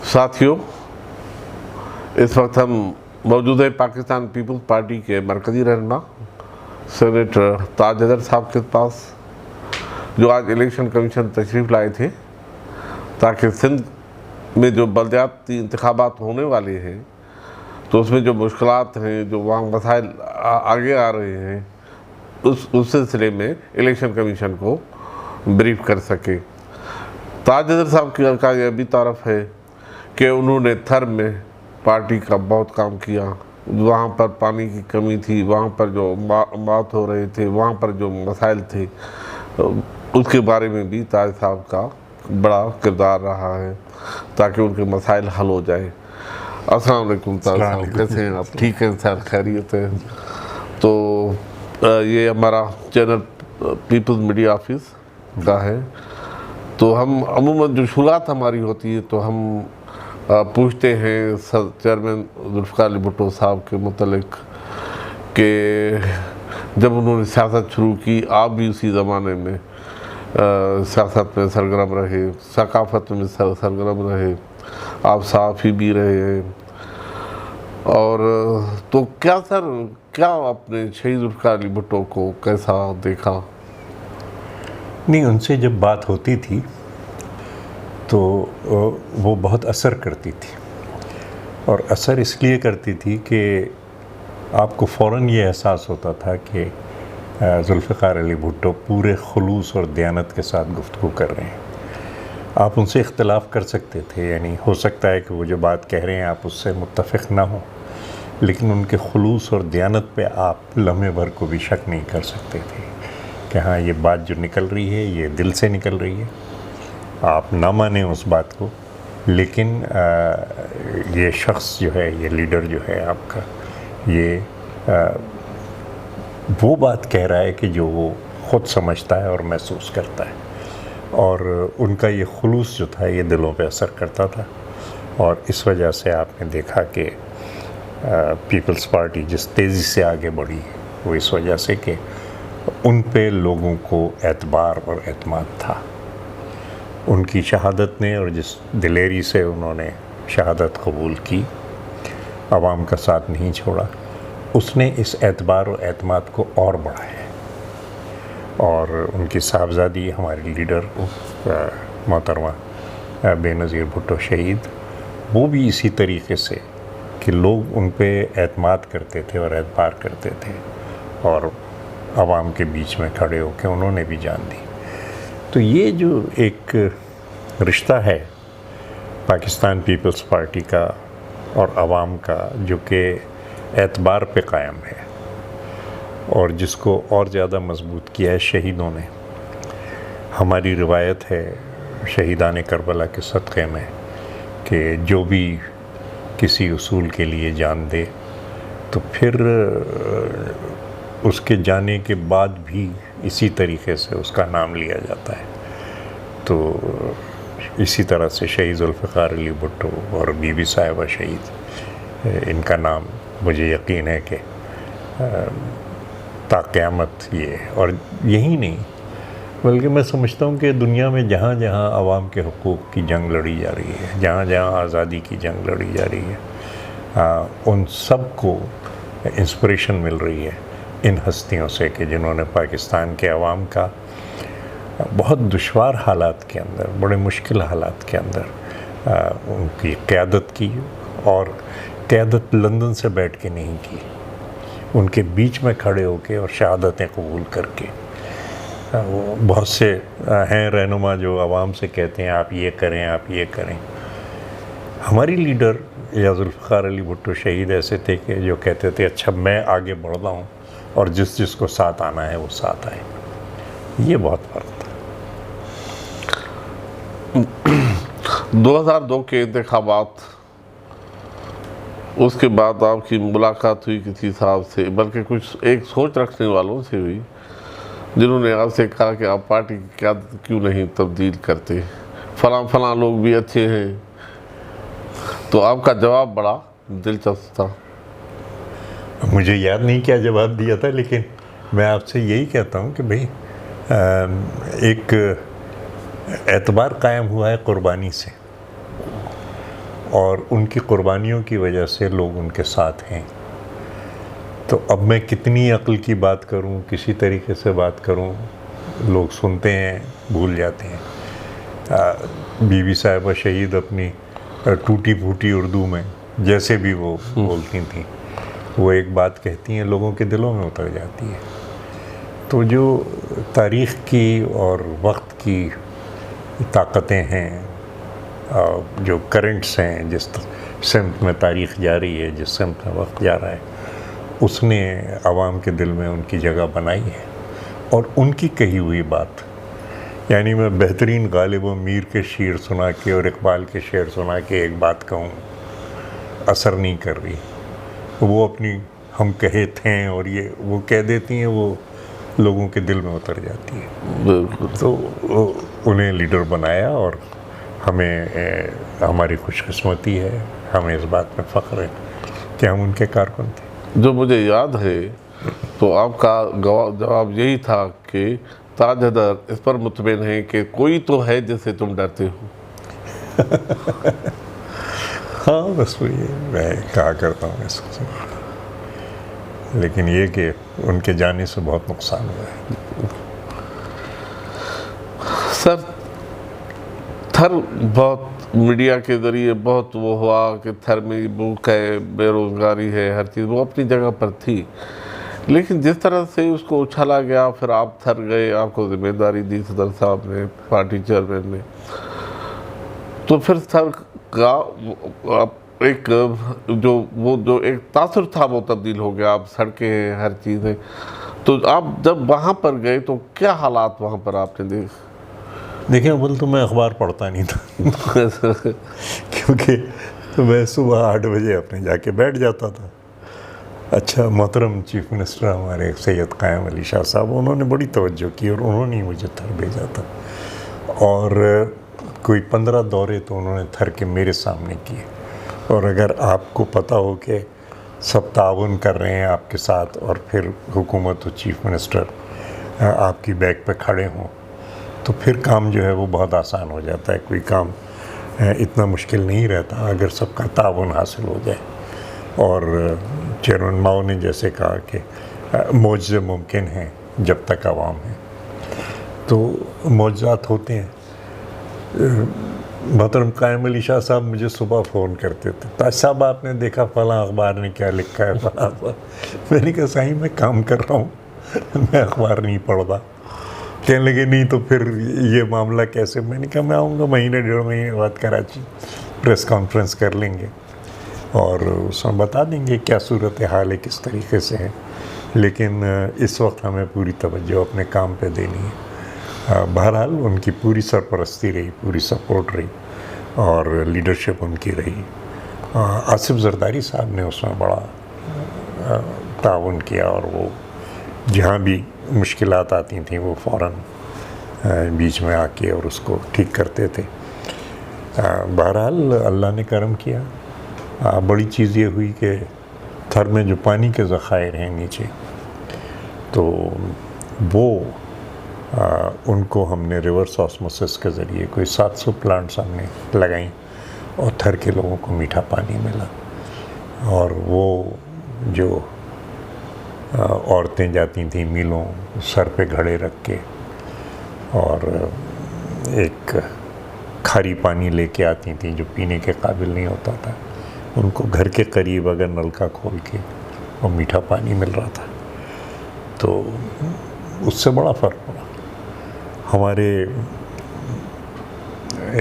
साथियों, इस वक्त हम मौजूद है पाकिस्तान पीपल्स पार्टी के मरकज़ी रहनुमा सेनेटर ताज हैदर साहब के पास, जो आज इलेक्शन कमीशन तशरीफ़ लाए थे ताकि सिंध में जो बलदियाती इंतखाबात होने वाले हैं तो उसमें जो मुश्किलात हैं, जो वहाँ मसाइल आगे आ रहे हैं, उस सिलसिले में इलेक्शन कमीशन को ब्रीफ कर सके। ताज हैदर साहब का यह भी तारफ़ है कि उन्होंने थर में पार्टी का बहुत काम किया। वहाँ पर पानी की कमी थी, वहाँ पर जो मौत हो रहे थे, वहाँ पर जो मसाइल थे, उसके बारे में भी ताज साहब का बड़ा किरदार रहा है ताकि उनके मसाइल हल हो जाए। अस्सलाम वालेकुम ताज साहब, कैसे हैं आप? ठीक है सर, खैरियत है। तो ये हमारा चैनल पीपल्स मीडिया ऑफिस का है। तो हम अमूमन जो शुरुआत हमारी होती है तो हम पूछते हैं चेयरमैन जुल्फ़िकार अली भुट्टो साहब के मुतल्लिक़ कि जब उन्होंने सियासत शुरू की, आप भी उसी ज़माने में सियासत में सरगर्म रहे, सकाफ़त में सरगर्म रहे, आप सहाफ़ी भी रहे हैं। और तो क्या आपने शहीद जुल्फ़िकार अली भुट्टो को कैसा देखा? नहीं, उनसे जब बात होती थी तो वो बहुत असर करती थी, और असर इसलिए करती थी कि आपको फ़ौरन ये एहसास होता था कि जुल्फ़िकार अली भुट्टो पूरे खुलूस और दयानत के साथ गुफ्तगू कर रहे हैं। आप उनसे इख्तलाफ कर सकते थे, यानी हो सकता है कि वो जो बात कह रहे हैं आप उससे मुत्तफ़िक़ ना हो, लेकिन उनके खुलूस और दयानत पे आप लम्हे भर को भी शक नहीं कर सकते थे कि हाँ, ये बात जो निकल रही है ये दिल से निकल रही है। आप ना माने उस बात को, लेकिन ये शख्स जो है, ये लीडर जो है आपका, ये वो बात कह रहा है कि जो वो ख़ुद समझता है और महसूस करता है, और उनका ये खुलूस जो था ये दिलों पे असर करता था। और इस वजह से आपने देखा कि पीपल्स पार्टी जिस तेज़ी से आगे बढ़ी वो इस वजह से कि उन पे लोगों को एतबार और एतमाद था। उनकी शहादत ने, और जिस दिलेरी से उन्होंने शहादत कबूल की, आवाम का साथ नहीं छोड़ा, उसने इस एतबार और एतमाद को और बढ़ाया। और उनकी साहबजादी हमारी लीडर मोहतरमा बेनज़ीर भुट्टो शहीद, वो भी इसी तरीके से कि लोग उन पे एतमाद करते थे और एतबार करते थे, और आवाम के बीच में खड़े होकर उन्होंने भी जान दी। तो ये जो एक रिश्ता है पाकिस्तान पीपल्स पार्टी का और आवाम का, जो कि एतबार पे कायम है, और जिसको और ज़्यादा मजबूत किया है शहीदों ने। हमारी रिवायत है शहीदान करबला के सदक़े में कि जो भी किसी उसूल के लिए जान दे तो फिर उसके जाने के बाद भी इसी तरीके से उसका नाम लिया जाता है। तो इसी तरह से शहीद जुल्फ़िकार अली भुट्टो और बीबी साहिबा शहीद, इनका नाम मुझे यकीन है कि ता क़यामत ये, और यही नहीं बल्कि मैं समझता हूँ कि दुनिया में जहाँ जहाँ आवाम के हुकूक़ की जंग लड़ी जा रही है, जहाँ जहाँ आज़ादी की जंग लड़ी जा रही है, उन सब को इंस्पिरेशन मिल रही है इन हस्तियों से कि जिन्होंने पाकिस्तान के अवाम का बहुत दुश्वार हालात के अंदर, बड़े मुश्किल हालात के अंदर उनकी क़यादत की, और क़यादत लंदन से बैठ के नहीं की, उनके बीच में खड़े होके और शहादतें कबूल करके। बहुत से हैं रहनुमा जो आवाम से कहते हैं आप ये करें, आप ये करें। हमारी लीडर या जुल्फ़िकार अली भुट्टो शहीद ऐसे थे कि जो कहते थे अच्छा मैं आगे बढ़ रहा हूँ और जिसको साथ आना है वो साथ आए। ये बहुत फ़र्क था। 2002 के इंतखाबात, उसके बाद आपकी मुलाकात हुई किसी साहब से, बल्कि कुछ एक सोच रखने वालों से हुई जिन्होंने आपसे कहा कि आप पार्टी की क़यादत क्यों नहीं तब्दील करते, फलां लोग भी अच्छे हैं। तो आपका जवाब बड़ा दिलचस्प था। मुझे याद नहीं क्या जवाब दिया था, लेकिन मैं आपसे यही कहता हूँ कि भाई एक एतबार कायम हुआ है कुर्बानी से। और उनकी कुर्बानियों की वजह से लोग उनके साथ हैं। तो अब मैं कितनी अक्ल की बात करूं, किसी तरीके से बात करूं, लोग सुनते हैं, भूल जाते हैं। बीबी साहिबा शहीद अपनी टूटी फूटी उर्दू में जैसे भी वो बोलती थी, वो एक बात कहती हैं, लोगों के दिलों में उतर जाती है। तो जो तारीख़ की और वक्त की ताकतें हैं, जो करंट्स हैं, जिस सिमत में तारीख़ जा रही है, जिस सिमत में वक्त जा रहा है, उसने आवाम के दिल में उनकी जगह बनाई है। और उनकी कही हुई बात, यानी मैं बेहतरीन गालिब व मीर के शेर सुना के और इकबाल के शेर सुना के एक बात कहूँ, असर नहीं कर रही। वो अपनी हम कहे थे और ये वो कह देती हैं, वो लोगों के दिल में उतर जाती है। बिल्कुल। तो उन्हें लीडर बनाया और हमें हमारी खुशकिस्मती है, हमें इस बात में फ़ख्र है कि हम उनके कारकुन थे। जो मुझे याद है तो आपका जवाब यही था कि ताज हैदर इस पर मुतमिन है कि कोई तो है जिससे तुम डरते हो। हाँ, बस वही मैं कहा करता हूँ इसको। लेकिन ये कि उनके जाने से बहुत नुकसान हुआ है। सर, थर बहुत मीडिया के ज़रिए बहुत वो हुआ कि थर में भूख है, बेरोज़गारी है, हर चीज़ वो अपनी जगह पर थी, लेकिन जिस तरह से उसको उछाला गया, फिर आप थर गए, आपको जिम्मेदारी दी सदर साहब ने, पार्टी चेयरमैन ने, तो फिर थर का एक जो एक तासुर था वो तब्दील हो गया। आप सड़कें हैं, हर चीज़ है। तो आप जब वहाँ पर गए तो क्या हालात वहाँ पर आपने देखिए, बोल तो मैं अखबार पढ़ता नहीं था क्योंकि मैं सुबह 8 बजे अपने जाके बैठ जाता था। अच्छा, मोहतरम चीफ मिनिस्टर हमारे सैयद क़ायम अली शाह साहब, उन्होंने बड़ी तवज्जो की और उन्होंने ही मुझे थर भेजा था। और कोई 15 दौरे तो उन्होंने थर के मेरे सामने किए। और अगर आपको पता हो कि सब ताउन कर रहे हैं आपके साथ और फिर हुकूमत और चीफ मिनिस्टर आपकी बैक पे खड़े हों, तो फिर काम जो है वो बहुत आसान हो जाता है। कोई काम इतना मुश्किल नहीं रहता अगर सबका ताउन हासिल हो जाए। और चेयरमैन माओ ने जैसे कहा कि मौजज़े मुमकिन हैं जब तक आवाम है, तो मौजज़ात होते हैं। मोहतरम क़ायम अली शाह साहब मुझे सुबह फ़ोन करते थे, ताज साहब आपने देखा फ़लाँ अखबार ने क्या लिखा है, फ़लाँ अखबार। मैंने कहा साईं मैं काम कर रहा हूँ, मैं अखबार नहीं पढ़ता। कहने लगे नहीं तो फिर ये मामला कैसे। मैंने कहा मैं आऊँगा महीने 1.5 महीने बाद कराची, प्रेस कॉन्फ्रेंस कर लेंगे और उसमें बता देंगे क्या सूरत हाल है, किस तरीके से है। लेकिन इस वक्त हमें पूरी तवज्जो अपने काम पे देनी है। बहरहाल उनकी पूरी सरपरस्ती रही, पूरी सपोर्ट रही और लीडरशिप उनकी रही। आसिफ जरदारी साहब ने उसमें बड़ा ताउन किया और वो जहाँ भी मुश्किलात आती थी वो फ़ौरन बीच में आके और उसको ठीक करते थे। बहरहाल अल्लाह ने करम किया। बड़ी चीज़ ये हुई कि थर में जो पानी के ज़खायर हैं नीचे, तो वो उनको हमने रिवर्स ऑस्मोसिस के ज़रिए कोई 700 प्लांट्स हमने लगाई और थर के लोगों को मीठा पानी मिला। और वो जो औरतें जाती थीं मीलों, सर पे घड़े रख के और एक खारी पानी लेके आती थी जो पीने के काबिल नहीं होता था, उनको घर के करीब अगर नलका खोल के और मीठा पानी मिल रहा था तो उससे बड़ा फ़र्क पड़ा। हमारे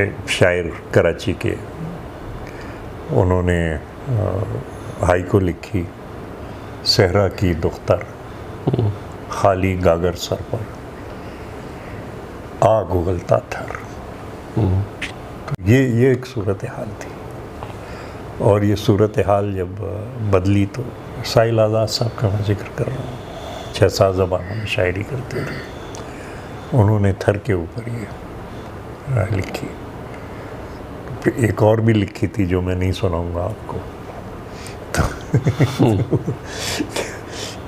एक शायर कराची के, उन्होंने हाइको लिखी, सहरा की दुख्तर खाली गागर सर पर आग उगलता थर। तो ये एक सूरत हाल थी। और ये सूरत हाल जब बदली तो साहिल आज़ाद साहब का मैं जिक्र कर रहा हूँ, 6-7 ज़बानों में शायरी करते थे, उन्होंने थर के ऊपर ये लिखी। फिर एक और भी लिखी थी जो मैं नहीं सुनाऊंगा आपको, तो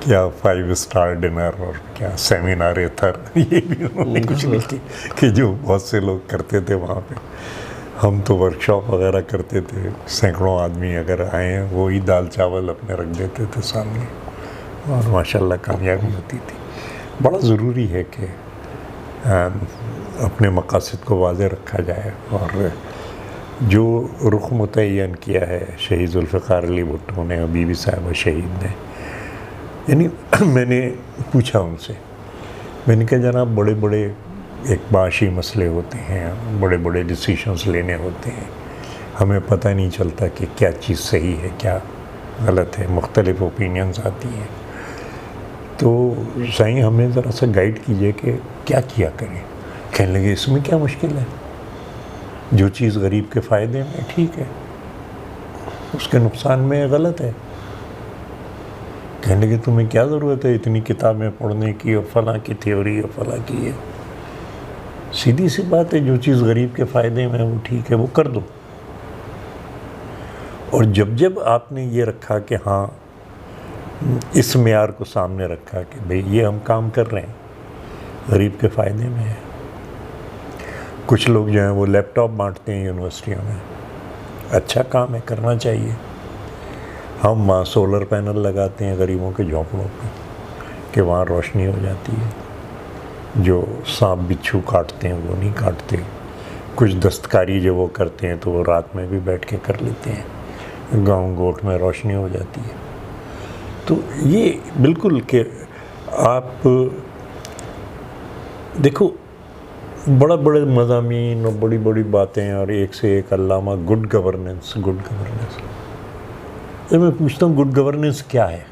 क्या 5 स्टार डिनर और क्या सेमिनार थर, ये भी उन्होंने कुछ लिखी कि जो बहुत से लोग करते थे वहाँ पे। हम तो वर्कशॉप वगैरह करते थे, सैकड़ों आदमी अगर आए वो ही दाल चावल अपने रख देते थे सामने और माशाल्लाह कामयाबी होती थी। बड़ा ज़रूरी है कि अपने मकासद को वाज़े रखा जाए और जो रुख मुतय्यन किया है शहीद जुल्फ़िकार अली भुट्टो ने और बीबी साहिबा शहीद ने, यानी मैंने पूछा उनसे, मैंने कहा जनाब बड़े बड़े एक बाशी मसले होते हैं, बड़े बड़े डिसीशंस लेने होते हैं, हमें पता नहीं चलता कि क्या चीज़ सही है क्या गलत है, मुख्तलिफ ओपिनियंस आती हैं, तो साईं हमें ज़रा सा गाइड कीजिए कि क्या किया करें। कहने लगे इसमें क्या मुश्किल है, जो चीज़ गरीब के फ़ायदे में ठीक है, उसके नुकसान में गलत है। कहने लगे तुम्हें क्या ज़रूरत है इतनी किताबें पढ़ने की और फ़लाँ की थ्योरी और फ़लाँ की है, सीधी सी बात है, जो चीज़ गरीब के फ़ायदे में है वो ठीक है, वो कर दो। और जब जब आपने ये रखा कि हाँ इस मेयार को सामने रखा कि भाई ये हम काम कर रहे हैं गरीब के फ़ायदे में है। कुछ लोग जो हैं वो लैपटॉप बांटते हैं यूनिवर्सिटियों में, अच्छा काम है, करना चाहिए। हम वहाँ सोलर पैनल लगाते हैं गरीबों के झोंपड़ों पे कि वहाँ रोशनी हो जाती है, जो सांप बिच्छू काटते हैं वो नहीं काटते। कुछ दस्तकारी जो वो करते हैं तो वो रात में भी बैठ के कर लेते हैं, गांव गोट में रोशनी हो जाती है। तो ये बिल्कुल कि आप देखो बड़ा बड़े मज़ामीन और बड़ी बड़ी बातें और एक से एक अल्लामा गुड गवर्नेंस, गुड गवर्नेंस। जब मैं पूछता हूँ गुड गवर्नेंस क्या है,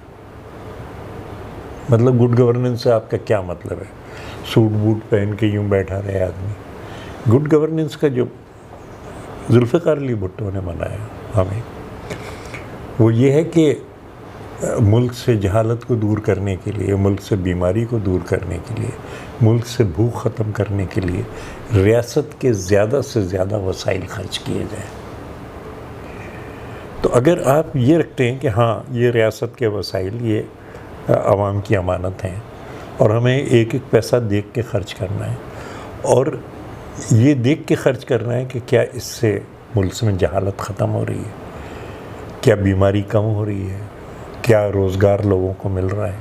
मतलब गुड गवर्नेंस से आपका क्या मतलब है, सूट बूट पहन के यूँ बैठा रहे आदमी। गुड गवर्नेंस का जो जुल्फ़िकार अली भुट्टो ने मनाया हमें, वो ये है कि मुल्क से जहालत को दूर करने के लिए, मुल्क से बीमारी को दूर करने के लिए, मुल्क से भूख ख़त्म करने के लिए रियासत के ज़्यादा से ज़्यादा वसाइल खर्च किए जाएँ। तो अगर आप ये रखते हैं कि हाँ ये रियासत के वसाइल ये आवाम की अमानत हैं और हमें एक एक पैसा देख के ख़र्च करना है और ये देख के ख़र्च करना है कि क्या इससे मुल्क में जहालत ख़त्म हो रही है, क्या बीमारी कम हो रही है, क्या रोज़गार लोगों को मिल रहा है,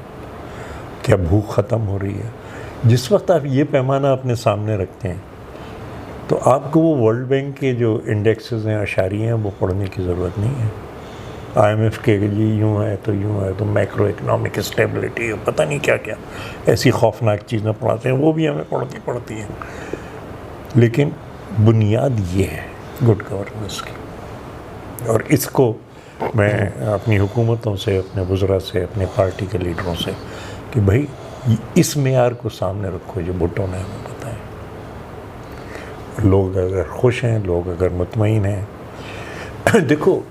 क्या भूख ख़त्म हो रही है। जिस वक्त आप ये पैमाना अपने सामने रखते हैं तो आपको वो वर्ल्ड बैंक के जो इंडेक्सेस हैं, अशारिये हैं, वो पढ़ने की ज़रूरत नहीं है। IMF के जी यूँ है तो यूँ है, तो मैक्रो इकनॉमिक स्टेबिलिटी और पता नहीं क्या क्या ऐसी खौफनाक चीज़ें पढ़ाते हैं, वो भी हमें पढ़नी पड़ती हैं। लेकिन बुनियाद ये है गुड गवर्नेंस की, और इसको मैं अपनी हुकूमतों से, अपने वज़रा से, अपने पार्टी के लीडरों से कि भाई इस मेयार को सामने रखो जो भुट्टो ने हमें बताया। लोग अगर खुश हैं, लोग अगर मुतमईन हैं देखो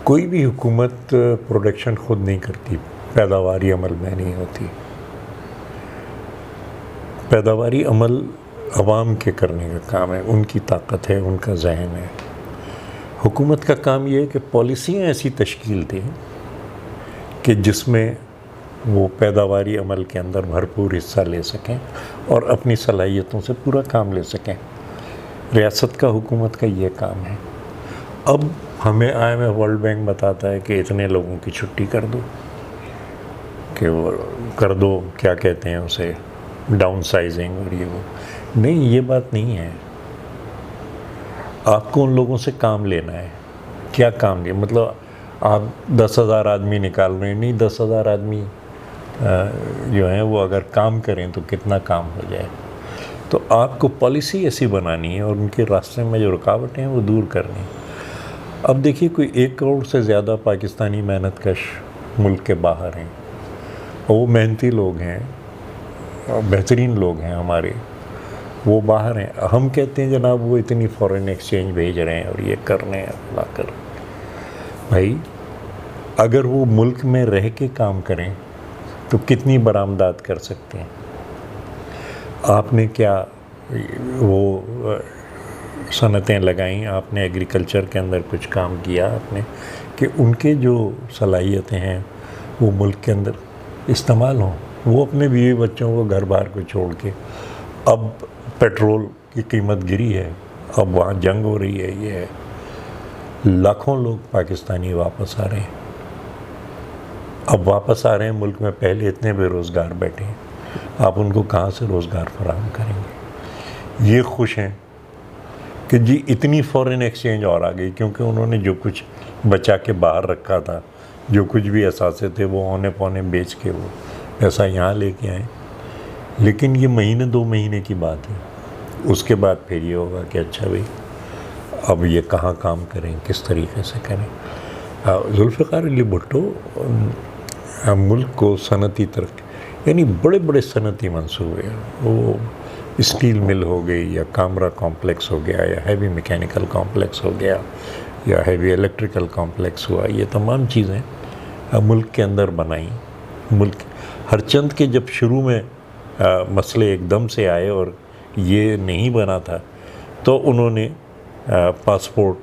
कोई भी हुकूमत प्रोडक्शन खुद नहीं करती, पैदावारी अमल में नहीं होती। पैदावारी अमल अवाम के करने का काम है, उनकी ताकत है, उनका जहन है। हुकूमत का काम ये है कि पॉलिसियाँ ऐसी तश्कील दें कि जिसमें वो पैदावारी अमल के अंदर भरपूर हिस्सा ले सकें और अपनी सलाहियतों से पूरा काम ले सकें। रियासत का, हुकूमत का ये काम है। अब हमें IMF वर्ल्ड बैंक बताता है कि इतने लोगों की छुट्टी कर दो, कि वो कर दो, क्या कहते हैं उसे, डाउन साइजिंग और ये वो। नहीं, ये बात नहीं है। आपको उन लोगों से काम लेना है। क्या काम लिया, मतलब आप 10,000 आदमी निकाल रहे हैं, नहीं 10,000 आदमी जो हैं वो अगर काम करें तो कितना काम हो जाए। तो आपको पॉलिसी ऐसी बनानी है और उनके रास्ते में जो रुकावटें हैं वो दूर करनी। अब देखिए कोई 1 करोड़ से ज़्यादा पाकिस्तानी मेहनतकश मुल्क के बाहर हैं और वो मेहनती लोग हैं और बेहतरीन लोग हैं हमारे, वो बाहर हैं। हम कहते हैं जनाब वो इतनी फ़ॉरेन एक्सचेंज भेज रहे हैं और ये कर रहे हैं, ला कर। भाई अगर वो मुल्क में रह के काम करें तो कितनी बरामदात कर सकते हैं। आपने क्या वो सनतें लगाई, आपने एग्रीकल्चर के अंदर कुछ काम किया आपने कि उनके जो सलाहियतें हैं वो मुल्क के अंदर इस्तेमाल हों। वो अपने बीवी बच्चों को घर बार को छोड़ के अब पेट्रोल की कीमत गिरी है, अब वहाँ जंग हो रही है, ये है, लाखों लोग पाकिस्तानी वापस आ रहे हैं। अब वापस आ रहे हैं मुल्क में, पहले इतने बेरोज़गार बैठे हैं, आप उनको कहाँ से रोज़गार फराहम करेंगे? ये खुश हैं कि जी इतनी फॉरेन एक्सचेंज और आ गई, क्योंकि उन्होंने जो कुछ बचा के बाहर रखा था, जो कुछ भी असासे थे, वो औने पौने बेच के वो पैसा यहाँ लेके आए। लेकिन ये महीने 2 महीने की बात है, उसके बाद फिर ये होगा कि अच्छा भाई अब ये कहाँ काम करें, किस तरीके से करें। जुल्फ़िकार अली भुट्टो मुल्क को सनती तरक्की, यानी बड़े बड़े सनती मंसूबे, वो स्टील मिल हो गई, या कामरा कॉम्प्लेक्स हो गया, या हैवी मैकेनिकल कॉम्प्लेक्स हो गया, या हैवी इलेक्ट्रिकल कॉम्प्लेक्स हुआ, ये तमाम चीज़ें मुल्क के अंदर बनाई। मुल्क हरचंद के जब शुरू में मसले एकदम से आए और ये नहीं बना था, तो उन्होंने पासपोर्ट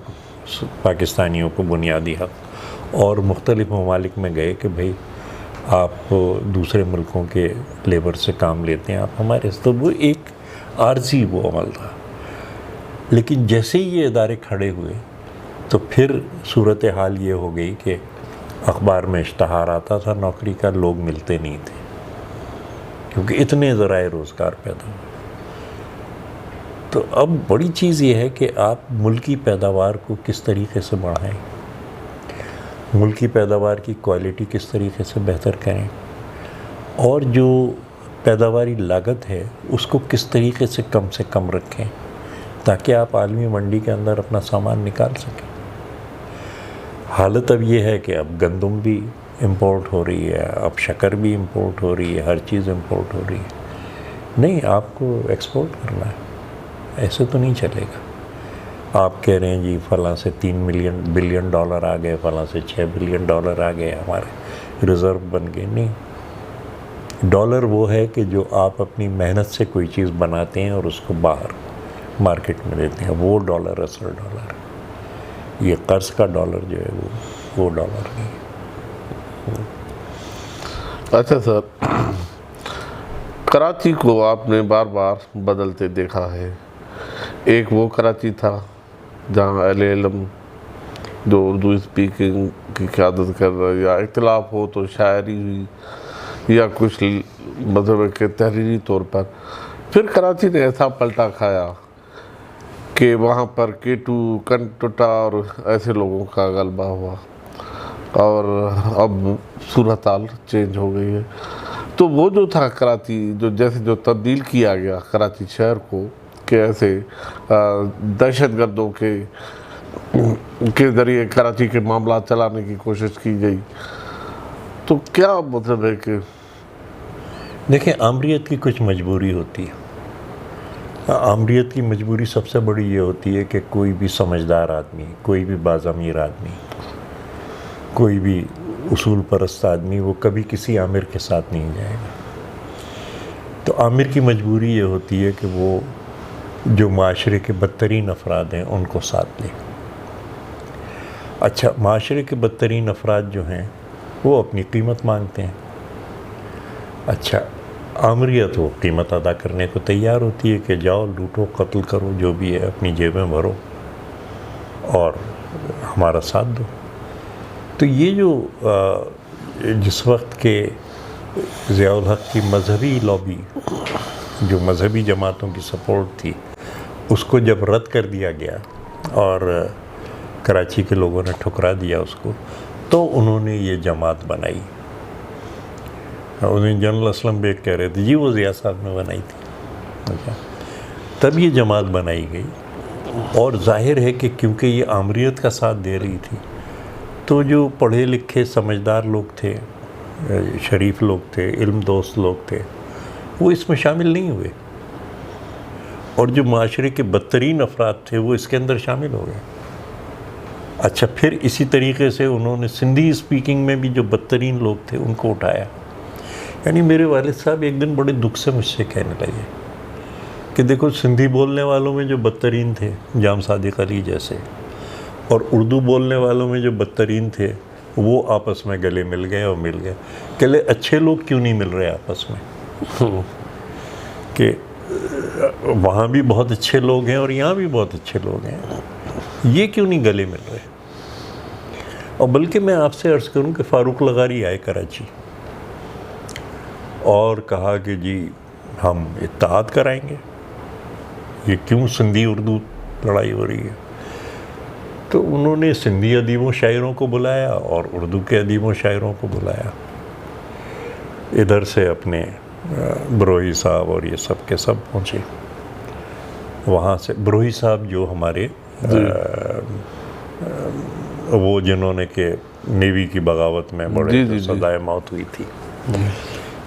पाकिस्तानियों को बुनियादी हक़ और मुख्तलिफ़ ममालिक में गए कि भाई आप दूसरे मुल्कों के लेबर से काम लेते हैं, आप हमारे, तो वो एक आर्जी वो अमल था। लेकिन जैसे ही ये इदारे खड़े हुए तो फिर सूरत हाल ये हो गई कि अखबार में इश्तहार आता था नौकरी का, लोग मिलते नहीं थे, क्योंकि इतने ज़राए रोज़गार पैदा हुए। तो अब बड़ी चीज़ ये है कि आप मुल्की पैदावार को किस तरीके से बढ़ाएं, मुल्की पैदावार की क्वालिटी किस तरीके से बेहतर करें, और जो पैदावारी लागत है उसको किस तरीके से कम रखें, ताकि आप आलमी मंडी के अंदर अपना सामान निकाल सकें। हालत अब ये है कि अब गंदम भी इंपोर्ट हो रही है, अब शक्कर भी इंपोर्ट हो रही है, हर चीज़ इंपोर्ट हो रही है। नहीं, आपको एक्सपोर्ट करना है, ऐसे तो नहीं चलेगा। आप कह रहे हैं जी फ़लाँ से 3 बिलियन डॉलर आ गए, फ़लाँ से 6 बिलियन डॉलर आ गए, हमारे रिज़र्व बन गए। नहीं, डॉलर वो है कि जो आप अपनी मेहनत से कोई चीज़ बनाते हैं और उसको बाहर मार्केट में देते हैं, वो डॉलर असल डॉलर है। ये कर्ज़ का डॉलर जो है वो डॉलर नहीं है। अच्छा सर, कराची को आपने बार बार बदलते देखा है। एक वो कराची था जहाँ अहले-इल्म जो उर्दू स्पीकिंग की क़यादत कर रहे, या इख्तिलाफ हो तो शायरी हुई या कुछ मतलब के तहरीरी तौर पर। फिर कराची ने ऐसा पलटा खाया कि वहाँ पर केटू, कंटुटा और ऐसे लोगों का गलबा हुआ, और अब सूरत हाल चेंज हो गई है। तो वो जो था कराची, जो जैसे जो तब्दील किया गया कराची शहर को, कि ऐसे दहशतगर्दों के ज़रिए कराची के मामला चलाने की कोशिश की गई, तो क्या मतलब है कि देखिए, आमरीत की कुछ मजबूरी होती है। आमरीत की मजबूरी सबसे बड़ी ये होती है कि कोई भी समझदार आदमी, कोई भी बाज़मीर आदमी, कोई भी उसूल परस्त आदमी वो कभी किसी आमिर के साथ नहीं जाएगा। तो आमिर की मजबूरी ये होती है कि वो जो माशरे के बदतरीन अफराद हैं उनको साथ ले। अच्छा, माशरे के बदतरीन अफराद जो हैं वो अपनी कीमत मांगते हैं। अच्छा, आमरीत वो कीमत अदा करने को तैयार होती है कि जाओ लूटो, कत्ल करो, जो भी है अपनी जेबें भरो और हमारा साथ दो। तो ये जो जिस वक्त के ज़ियाउल हक़ की मजहबी लॉबी, जो मजहबी जमातों की सपोर्ट थी, उसको जब रद्द कर दिया गया और कराची के लोगों ने ठुकरा दिया उसको, तो उन्होंने ये जमात बनाई। उन्हें जनरल असलम बेग कह रहे थे जी वो ज़िया साहब ने बनाई थी। अच्छा, तब ये जमात बनाई गई। और जाहिर है कि क्योंकि ये आमरीत का साथ दे रही थी, तो जो पढ़े लिखे समझदार लोग थे, शरीफ लोग थे, इल्म दोस्त लोग थे, वो इसमें शामिल नहीं हुए, और जो माशरे के बदतरीन अफराद थे वो इसके अंदर शामिल हो गए। अच्छा, फिर इसी तरीके से उन्होंने सिंधी स्पीकिंग में भी जो बदतरीन लोग थे उनको उठाया। यानी मेरे वालिद साहब एक दिन बड़े दुख से मुझसे कहने लगे कि देखो, सिंधी बोलने वालों में जो बदतरीन थे, जाम सादिक अली जैसे, और उर्दू बोलने वालों में जो बदतरीन थे, वो आपस में गले मिल गए और मिल गए। कहले अच्छे लोग क्यों नहीं मिल रहे आपस में? कि वहाँ भी बहुत अच्छे लोग हैं और यहाँ भी बहुत अच्छे लोग हैं, ये क्यों नहीं गले मिल रहे? और बल्कि मैं आपसे अर्ज़ करूं कि फ़ारूक लगारी आए कराची और कहा कि जी हम इत्तेहाद कराएंगे, ये क्यों सिंधी उर्दू लड़ाई हो रही है? तो उन्होंने सिंधी अदीबों शायरों को बुलाया और उर्दू के अदीबों शायरों को बुलाया, इधर से अपने बरोही साहब और ये सब के सब पहुँचे। वहाँ से बरोही साहब जो हमारे वो जिन्होंने के नेवी की बगावत में बड़े सदाए मौत हुई थी,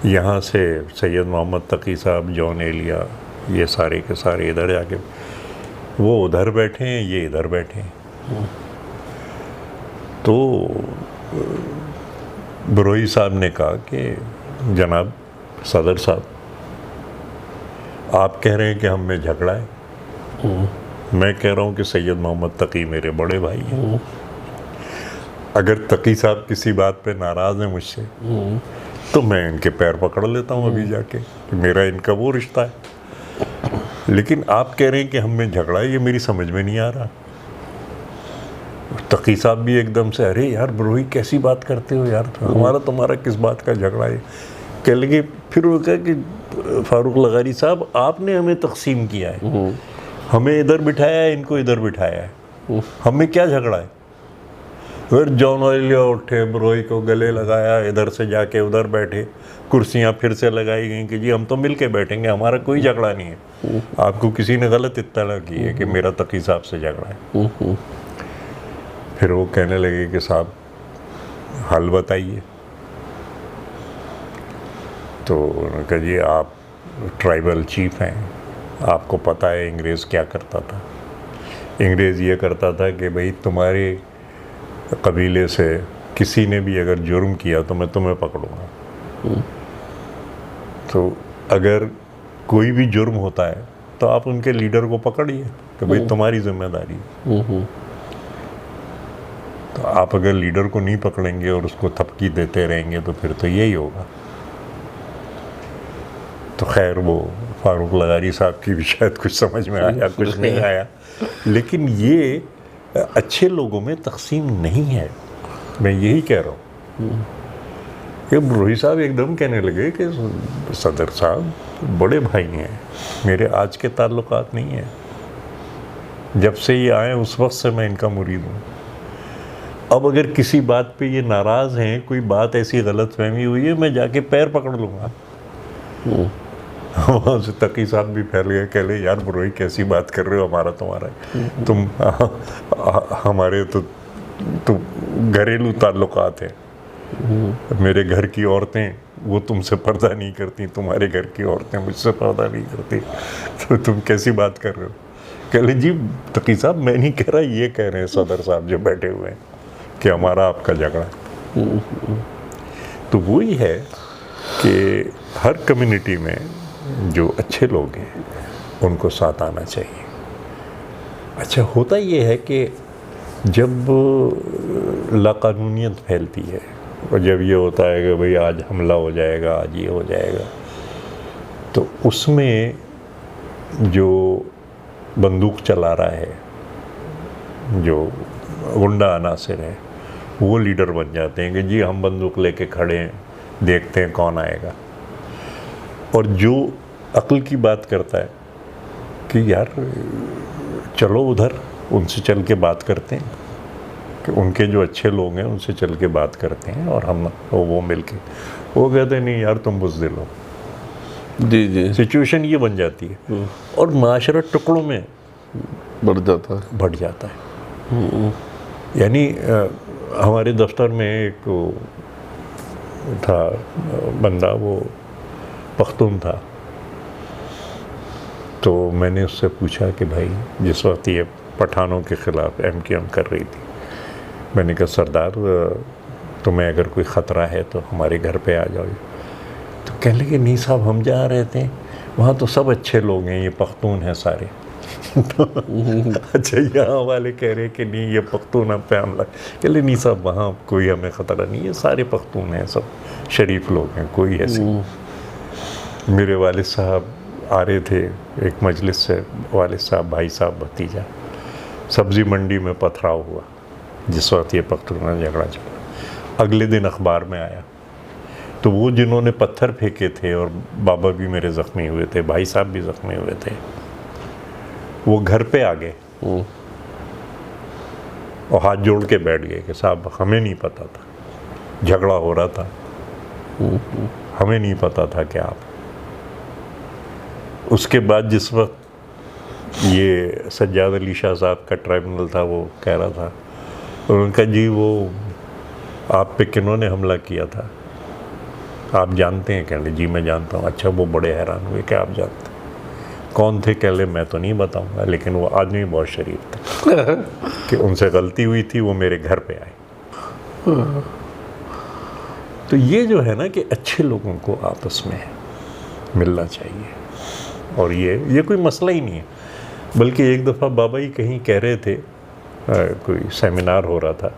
यहाँ से सैयद मोहम्मद तकी साहब, जॉन एलिया, ये सारे के सारे इधर जाके वो उधर बैठे हैं, ये इधर बैठे हैं। तो बरोही साहब ने कहा कि जनाब सदर साहब, आप कह रहे हैं कि हम में झगड़ा है, मैं कह रहा हूँ कि सैयद मोहम्मद तकी मेरे बड़े भाई हैं। अगर तकी साहब किसी बात पे नाराज़ हैं मुझसे तो मैं इनके पैर पकड़ लेता हूँ अभी जाके, कि मेरा इनका वो रिश्ता है। लेकिन आप कह रहे हैं कि हम में झगड़ा है, ये मेरी समझ में नहीं आ रहा। तकी साहब भी एकदम से, अरे यार बरोही कैसी बात करते हो यार, हमारा तुम्हारा किस बात का झगड़ा है? कह लगे, फिर वो कहा कि फ़ारूक लगारी साहब आपने हमें तकसीम किया है, हमें इधर बिठाया है, इनको इधर बिठाया है, हमें क्या झगड़ा है? फिर जॉन एलिया उठे, बरोही को गले लगाया, इधर से जाके उधर बैठे, कुर्सियाँ फिर से लगाई गई कि जी हम तो मिल के बैठेंगे, हमारा कोई झगड़ा नहीं है, आपको किसी ने गलत इत्तला की है कि मेरा तकी साहब से झगड़ा है। फिर वो कहने लगे कि साहब हल बताइए। तो उन्होंने कहा जी आप ट्राइबल चीफ हैं, आपको पता है अंग्रेज़ क्या करता था? अंग्रेज़ ये करता था कि भाई तुम्हारे कबीले से किसी ने भी अगर जुर्म किया तो मैं तुम्हें पकड़ूंगा। तो अगर कोई भी जुर्म होता है तो आप उनके लीडर को पकड़िए कि भाई तुम्हारी जिम्मेदारी है। तो आप अगर लीडर को नहीं पकड़ेंगे और उसको थपकी देते रहेंगे तो फिर तो यही होगा। तो खैर वो फ़ारूक लगारी साहब की भी शायद कुछ समझ में आया, कुछ नहीं आया, लेकिन ये अच्छे लोगों में तकसीम नहीं है, मैं यही कह रहा हूँ। ये बरोही साहब एकदम कहने लगे कि सदर साहब बड़े भाई हैं, मेरे आज के ताल्लुकात नहीं हैं, जब से ये आए उस वक्त से मैं इनका मुरीद हूँ। अब अगर किसी बात पे ये नाराज़ हैं, कोई बात ऐसी गलत फहमी हुई है, मैं जाके पैर पकड़ लूँगा। वहाँ से तकी साहब भी फैल गए, कह ले यार बरोही कैसी बात कर रहे हो, हमारा तुम्हारा, तुम हमारे तो घरेलू ताल्लुकात हैं, मेरे घर की औरतें वो तुमसे पर्दा नहीं करती, तुम्हारे घर की औरतें मुझसे पर्दा नहीं करती, तो तुम कैसी बात कर रहे हो? कह ले जी तकी साहब मैं नहीं कह रहा, ये कह रहे हैं सदर साहब जो बैठे हुए हैं कि हमारा आपका झगड़ा। तो वही है कि हर कम्युनिटी में जो अच्छे लोग हैं उनको साथ आना चाहिए। अच्छा होता ये है कि जब लाकानूनियत फैलती है और जब ये होता है कि भाई आज हमला हो जाएगा, आज ये हो जाएगा, तो उसमें जो बंदूक चला रहा है, जो गुंडा अनासिर है, वो लीडर बन जाते हैं कि जी हम बंदूक लेके खड़े हैं, देखते हैं कौन आएगा। और जो अक्ल की बात करता है कि यार चलो उधर उनसे चल के बात करते हैं, कि उनके जो अच्छे लोग हैं उनसे चल के बात करते हैं और हम वो मिल के, वो कहते नहीं यार तुम बुज़दिल हो। जी सिचुएशन ये बन जाती है और माशरा टुकड़ों में बढ़ जाता है। यानी हमारे दफ्तर में एक था बंदा, वो पख्तून था, तो मैंने उससे पूछा कि भाई जिस वक्त ये पठानों के ख़िलाफ़ MKM कर रही थी, मैंने कहा सरदार तुम्हें अगर कोई ख़तरा है तो हमारे घर पे आ जाओ। तो कहने लगे नहीं साहब हम जहाँ रहते हैं वहाँ तो सब अच्छे लोग हैं, ये पख्तून हैं सारे। तो अच्छा यहाँ वाले कह रहे कि नहीं ये पख्तून हम पे हमला, कह ले नहीं साहब वहाँ कोई हमें ख़तरा नहीं है, सारे पख्तून हैं, सब शरीफ लोग हैं, कोई ऐसे। मेरे वालिद साहब आ रहे थे एक मजलिस से, वालिद साहब, भाई साहब, भतीजा, सब्ज़ी मंडी में पथराव हुआ जिस वक्त ये पख्तूनख्वा झगड़ा चला। अगले दिन अखबार में आया, तो वो जिन्होंने पत्थर फेंके थे, और बाबा भी मेरे ज़ख्मी हुए थे, भाई साहब भी ज़ख्मी हुए थे, वो घर पे आ गए और हाथ जोड़ के बैठ गए कि साहब हमें नहीं पता था, झगड़ा हो रहा था, हमें नहीं पता था कि आप। उसके बाद जिस वक्त ये सज्जाद अली शाह साहब का ट्राइब्यूनल था, वो कह रहा था, उन्होंने कहा जी वो आप पे किन्होंने हमला किया था, आप जानते हैं? कहने जी मैं जानता हूँ। अच्छा, वो बड़े हैरान हुए कि आप जानते हैं? कौन थे? कह ले मैं तो नहीं बताऊंगा, लेकिन वो आदमी बहुत शरीफ था कि उनसे गलती हुई थी, वो मेरे घर पे आए। तो ये जो है ना कि अच्छे लोगों को आपस में मिलना चाहिए, और ये कोई मसला ही नहीं है। बल्कि एक दफ़ा बाबा ही कहीं कह रहे थे, कोई सेमिनार हो रहा था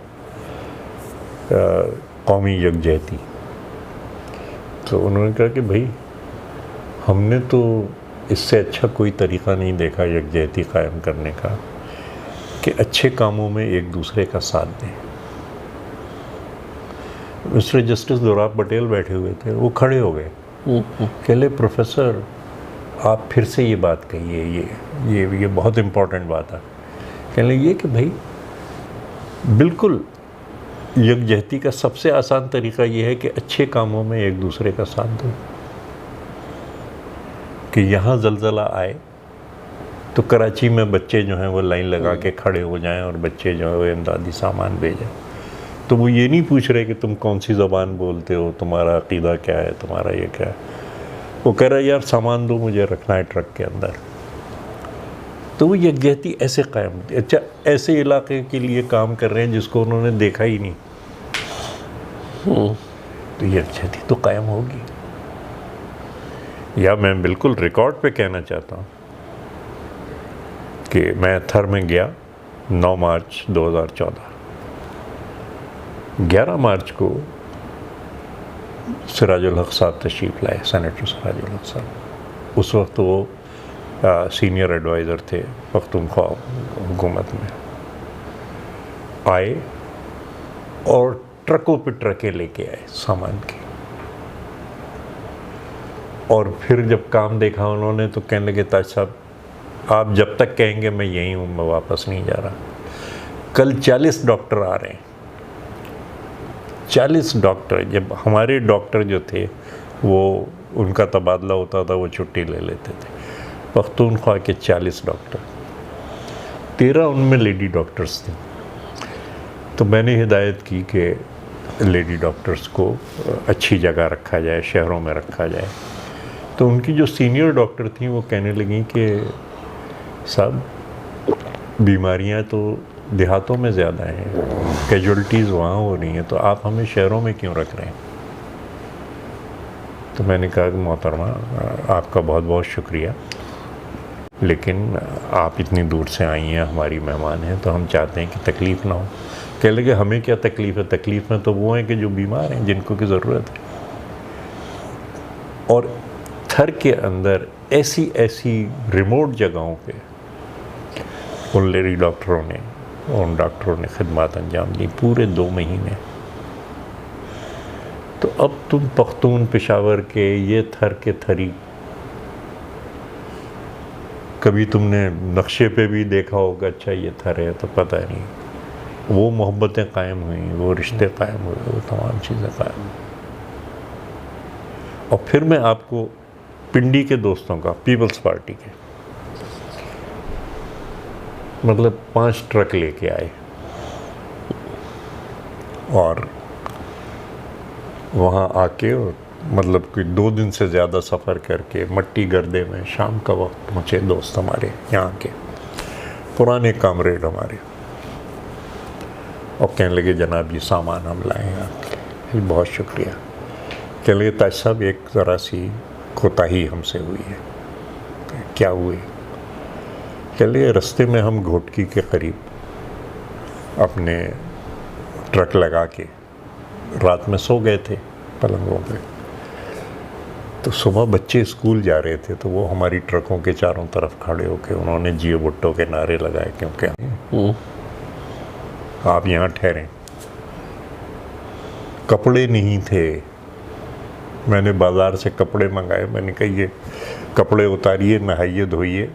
कौमी यकजहती, तो उन्होंने कहा कि भाई हमने तो इससे अच्छा कोई तरीक़ा नहीं देखा यकजहती कायम करने का कि अच्छे कामों में एक दूसरे का साथ दें। मिस्टर जस्टिस दोराब पटेल बैठे हुए थे, वो खड़े हो गए, कहले प्रोफेसर आप फिर से ये बात कहिए, ये बहुत इम्पोर्टेंट बात है। कहने ये कि भाई बिल्कुल यकजहती का सबसे आसान तरीक़ा ये है कि अच्छे कामों में एक दूसरे का साथ दो। कि यहाँ ज़लज़ला आए तो कराची में बच्चे जो हैं वो लाइन लगा के खड़े हो जाएं, और बच्चे जो है वो इमदादी सामान भेजें। तो वो ये नहीं पूछ रहे कि तुम कौन सी ज़बान बोलते हो, तुम्हारा अक़ीदा क्या है, तुम्हारा ये क्या है। वो कह रहा है यार सामान दो, मुझे रखना है ट्रक के अंदर। तो वो यकजहती ऐसे कायम होती है। अच्छा, ऐसे इलाके के लिए काम कर रहे हैं जिसको उन्होंने देखा ही नहीं, तो यकजहती तो कायम होगी। या मैं बिल्कुल रिकॉर्ड पे कहना चाहता हूँ कि मैं थर में गया 9 मार्च 2014। 11 मार्च को सिराजुल हक साहब तशरीफ़ लाए, सेनेटर सिराजुल हक साहब। उस वक्त वो सीनियर एडवाइज़र थे पख्तूनख्वा हुकूमत में। आए और ट्रकों पे ट्रकें लेके आए सामान की, और फिर जब काम देखा उन्होंने तो कहने लगे ताज साहब आप जब तक कहेंगे मैं यहीं हूँ, मैं वापस नहीं जा रहा। कल 40 डॉक्टर आ रहे हैं, 40 डॉक्टर। जब हमारे डॉक्टर जो थे वो उनका तबादला होता था, वो छुट्टी ले लेते थे। पख्तूनख्वा के 40 डॉक्टर, 13 उनमें लेडी डॉक्टर्स थी। तो मैंने हिदायत की कि लेडी डॉक्टर्स को अच्छी जगह रखा जाए, शहरों में रखा जाए। तो उनकी जो सीनियर डॉक्टर थी वो कहने लगी कि साहब बीमारियां तो देहातों में ज़्यादा हैं, कैजुअल्टीज़ वहाँ हो रही हैं, तो आप हमें शहरों में क्यों रख रहे हैं? तो मैंने कहा कि मोहतरमा आपका बहुत बहुत शुक्रिया, लेकिन आप इतनी दूर से आई हैं, हमारी मेहमान हैं, तो हम चाहते हैं कि तकलीफ़ ना हो। कह लगे हमें क्या तकलीफ़ है, तकलीफ़ में तो वो हैं कि जो बीमार हैं, जिनको की ज़रूरत है। और थर के अंदर ऐसी ऐसी रिमोट जगहों पे उन लेडी डॉक्टरों ने, उन डॉक्टरों ने खिदमत अंजाम दी पूरे 2 महीने। तो अब तुम पख्तून पेशावर के ये थर के थरी, कभी तुमने नक्शे पे भी देखा होगा, अच्छा ये थर है, तो पता नहीं वो मोहब्बतें कायम हुई, वो रिश्ते कायम हुए, वो तमाम चीज़ें कायम हुई। और फिर मैं आपको पिंडी के दोस्तों का, पीपल्स पार्टी के, मतलब 5 ट्रक लेके आए और वहाँ आके, मतलब कोई 2 दिन से ज़्यादा सफ़र करके मट्टी गर्दे में शाम का वक्त पहुँचे दोस्त हमारे यहाँ के, पुराने कामरेड हमारे, और कहने लगे जनाब ये सामान हम लाए हैं आपके, बहुत शुक्रिया। कहने लगे ताज साहब एक ज़रा सी कोताही हमसे हुई है। क्या हुई? कहने लगे रास्ते में हम घोटकी के करीब अपने ट्रक लगा के रात में सो गए थे पलंगों पे। तो सुबह बच्चे स्कूल जा रहे थे तो वो हमारी ट्रकों के चारों तरफ खड़े होके उन्होंने जियो भुट्टो के नारे लगाए, क्योंकि आप यहाँ ठहरें। कपड़े नहीं थे, मैंने बाज़ार से कपड़े मंगाए। मैंने कहा ये कपड़े उतारिए, नहाइए धोइए,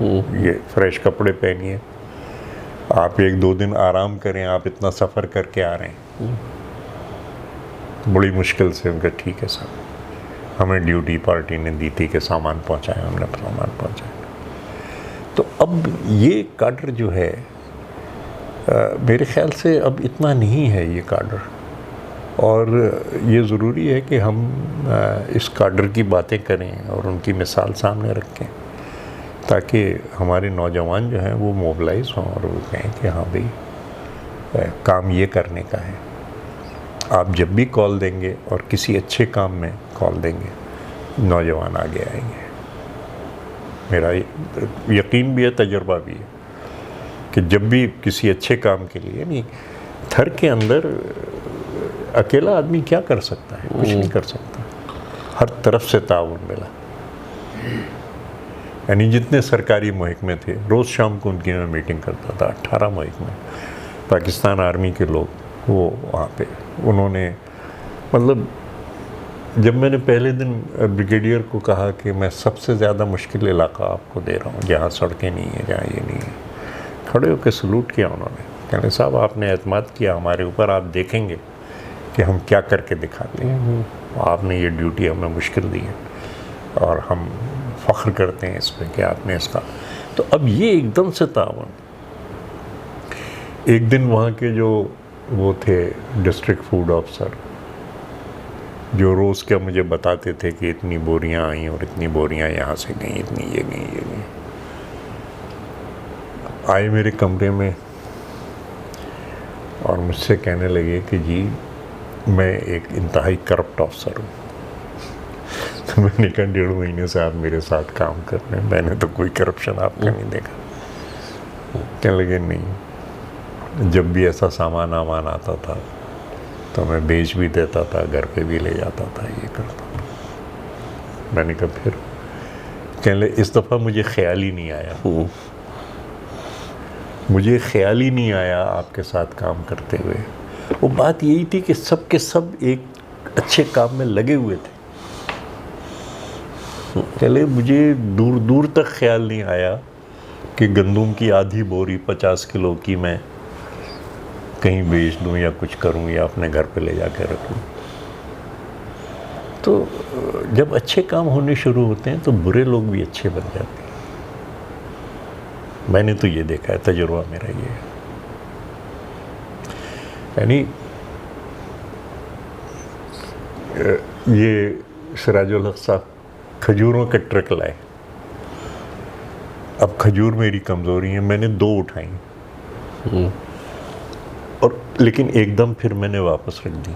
ये फ्रेश कपड़े पहनिए, आप 1-2 दिन आराम करें, आप इतना सफ़र करके आ रहे हैं। बड़ी मुश्किल से उनका ठीक है साहब, हमें ड्यूटी पार्टी ने दी थी कि सामान पहुंचाया, हमने सामान पहुंचाया। तो अब ये काडर जो है मेरे ख्याल से अब इतना नहीं है ये काडर, और ये ज़रूरी है कि हम इस काडर की बातें करें और उनकी मिसाल सामने रखें, ताकि हमारे नौजवान जो हैं वो मोबिलाइज हों और वो कहें कि हाँ भाई काम ये करने का है। आप जब भी कॉल देंगे और किसी अच्छे काम में कॉल देंगे, नौजवान आगे आएंगे। मेरा यकीन भी है, तजुर्बा भी है कि जब भी किसी अच्छे काम के लिए, यानी थर के अंदर अकेला आदमी क्या कर सकता है, कुछ नहीं कर सकता, हर तरफ से ताउन मिला। यानी जितने सरकारी महकमे थे, रोज़ शाम को उनकी मैं मीटिंग करता था, 18 महकमे, पाकिस्तान आर्मी के लोग वो वहाँ पे, उन्होंने मतलब जब मैंने पहले दिन ब्रिगेडियर को कहा कि मैं सबसे ज़्यादा मुश्किल इलाका आपको दे रहा हूँ, जहाँ सड़कें नहीं है, जहाँ ये नहीं है, खड़े होकर सलूट किया उन्होंने। कहने साहब आपने एतमाद किया हमारे ऊपर, आप देखेंगे कि हम क्या करके दिखाते हैं। आपने ये ड्यूटी हमें मुश्किल दी है और हम फ़ख्र करते हैं इस पर कि आपने इसका। तो अब ये एकदम से तावन। एक दिन वहाँ के जो वो थे डिस्ट्रिक्ट फूड अफसर, जो रोज़ क्या मुझे बताते थे कि इतनी बोरियां आई और इतनी बोरियां यहाँ से गई, इतनी ये गई, आए मेरे कमरे में और मुझसे कहने लगे कि जी मैं एक इंतहाई करप्ट अफसर हूँ। तो मैंने कहा 1.5 महीने से आप मेरे साथ काम कर रहे हैं, मैंने तो कोई करप्शन आपका नहीं देखा। कहने लगे नहीं, जब भी ऐसा सामान आता था तो मैं बेच भी देता था, घर पे भी ले जाता था, ये करता था। मैंने कहा फिर? कहने लगे इस दफ़ा मुझे ख्याल ही नहीं आया, मुझे ख्याल ही नहीं आया आपके साथ काम करते हुए। वो बात यही थी कि सब के सब एक अच्छे काम में लगे हुए थे। चले मुझे दूर दूर तक ख्याल नहीं आया कि गंदम की आधी बोरी 50 किलो की मैं कहीं बेच दूं या कुछ करूं या अपने घर पे ले जाकर रखूं। तो जब अच्छे काम होने शुरू होते हैं तो बुरे लोग भी अच्छे बन जाते हैं। मैंने तो ये देखा है, तजुर्बा मेरा ये है। यानी ये सिराजुल हक साहब खजूरों के ट्रक लाए। अब खजूर मेरी कमज़ोरी है, मैंने 2 उठाई और लेकिन एकदम फिर मैंने वापस रख दी।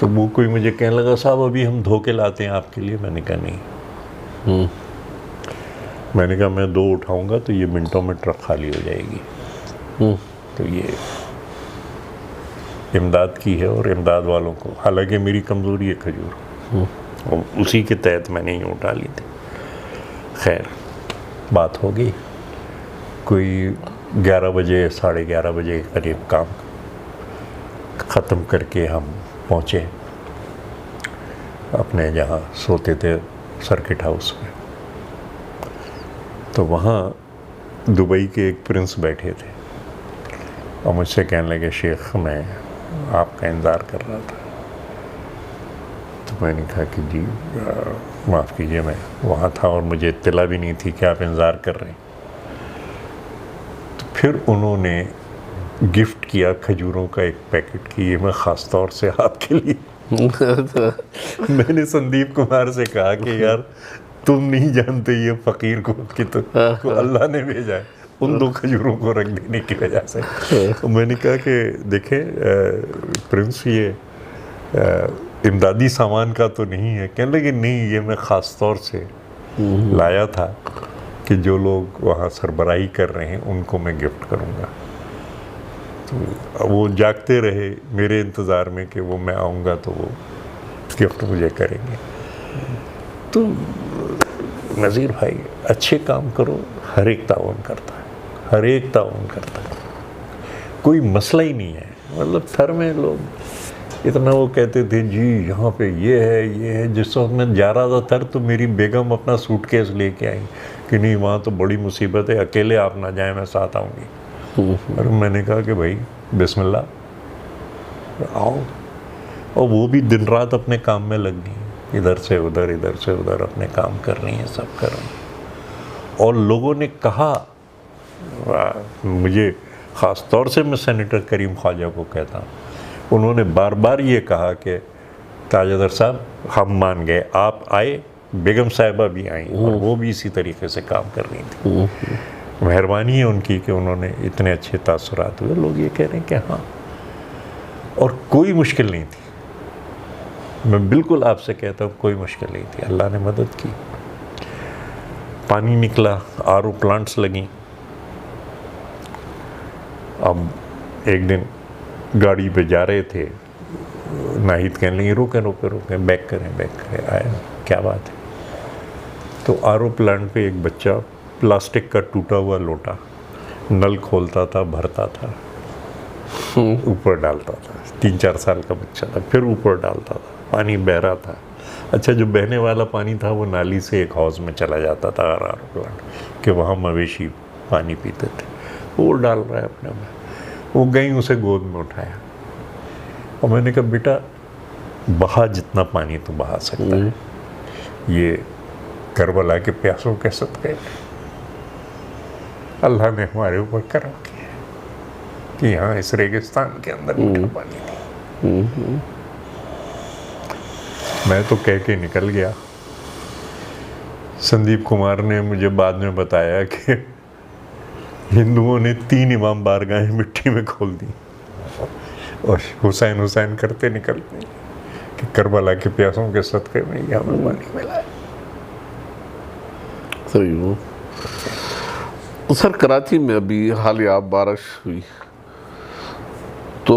तो वो कोई मुझे कहने लगा साहब अभी हम धो के लाते हैं आपके लिए। मैंने कहा नहीं। मैंने कहा मैं 2 उठाऊंगा तो ये मिनटों में ट्रक खाली हो जाएगी। तो ये इमदाद की है और इमदाद वालों को, हालांकि मेरी कमज़ोरी है खजूर, और उसी के तहत मैंने ही उठा ली थी। खैर बात हो गई, कोई 11 बजे 11:30 बजे करीब काम ख़त्म करके हम पहुँचे अपने जहाँ सोते थे सर्किट हाउस में। तो वहाँ दुबई के एक प्रिंस बैठे थे और मुझसे कहने लगे शेख मैं आपका इंतज़ार कर रहा था। तो मैंने कहा कि जी माफ़ कीजिए मैं वहाँ था और मुझे इत्तला भी नहीं थी कि आप इंतज़ार कर रहे हैं। तो फिर उन्होंने गिफ्ट किया खजूरों का एक पैकेट कि ये मैं ख़ास तौर से आपके लिए। मैंने संदीप कुमार से कहा कि यार तुम नहीं जानते ये फ़कीर को कि तो अल्लाह ने भेजा है उन 2 खजूरों को रख देने की वजह से। तो मैंने कहा कि देखें प्रिंस ये इमदादी सामान का तो नहीं है। कहने लगे नहीं ये मैं ख़ास तौर से लाया था कि जो लोग वहाँ सरबराही कर रहे हैं उनको मैं गिफ्ट करूँगा। तो वो जागते रहे मेरे इंतज़ार में कि वो मैं आऊँगा तो वो गिफ्ट मुझे करेंगे। तो नज़ीर भाई अच्छे काम करो, हर एक ताउन करता है, हर एक ताउन करता है, कोई मसला ही नहीं है। मतलब थर में लोग इतना वो कहते थे जी यहाँ पे ये है। जिस वक्त मैं जा रहा था थर तो मेरी बेगम अपना सूटकेस लेके आई कि नहीं वहाँ तो बड़ी मुसीबत है, अकेले आप ना जाएं, मैं साथ आऊँगी। और मैंने कहा कि भाई बिस्मिल्लाह आओ। और वो भी दिन रात अपने काम में लग गई, इधर से उधर अपने काम कर रही हैं, सब कर रही हैं। और लोगों ने कहा, मुझे ख़ास तौर से मैं सेनेटर करीम ख्वाजा को कहता हूँ, उन्होंने बार बार ये कहा कि ताजदर साहब हम मान गए, आप आए, बेगम साहिबा भी आई और वो भी इसी तरीके से काम कर रही थी। मेहरबानी है उनकी कि उन्होंने इतने अच्छे तासुरात हुए। लोग ये कह रहे हैं कि हाँ, और कोई मुश्किल नहीं थी। मैं बिल्कुल आपसे कहता हूँ कोई मुश्किल नहीं थी, अल्लाह ने मदद की। पानी निकला, आरओ प्लांट्स लगी। अब एक दिन गाड़ी पे जा रहे थे, नाहिद कहने लगे रोके बैक करें। आया क्या बात है? तो आरओ प्लांट पे एक बच्चा प्लास्टिक का टूटा हुआ लोटा नल खोलता था, भरता था, ऊपर डालता था। 3-4 साल का बच्चा था, फिर ऊपर डालता था, पानी बह रहा था। अच्छा, जो बहने वाला पानी था वो नाली से एक हौज में चला जाता था आरओ प्लांट कि वहाँ मवेशी पानी पीते थे। वो डाल रहा है अपने में। वो गई, उसे गोद में उठाया और मैंने कहा बेटा बहा जितना पानी तो बहा सकता है, ये करबला के प्यासों के सदक़े अल्लाह ने हमारे ऊपर करम किया कि यहाँ इस रेगिस्तान के अंदर मीठा पानी नहीं। मैं तो कह के निकल गया। संदीप कुमार ने मुझे बाद में बताया कि हिंदुओं ने 3 इमाम बारगाहें मिट्टी में खोल दी और हुसैन करते निकलते कि करबला के प्यासों के सदक़े में यहाँ में पानी मिला है। सही हो। तो सर कराची में अभी हालिया बारिश हुई तो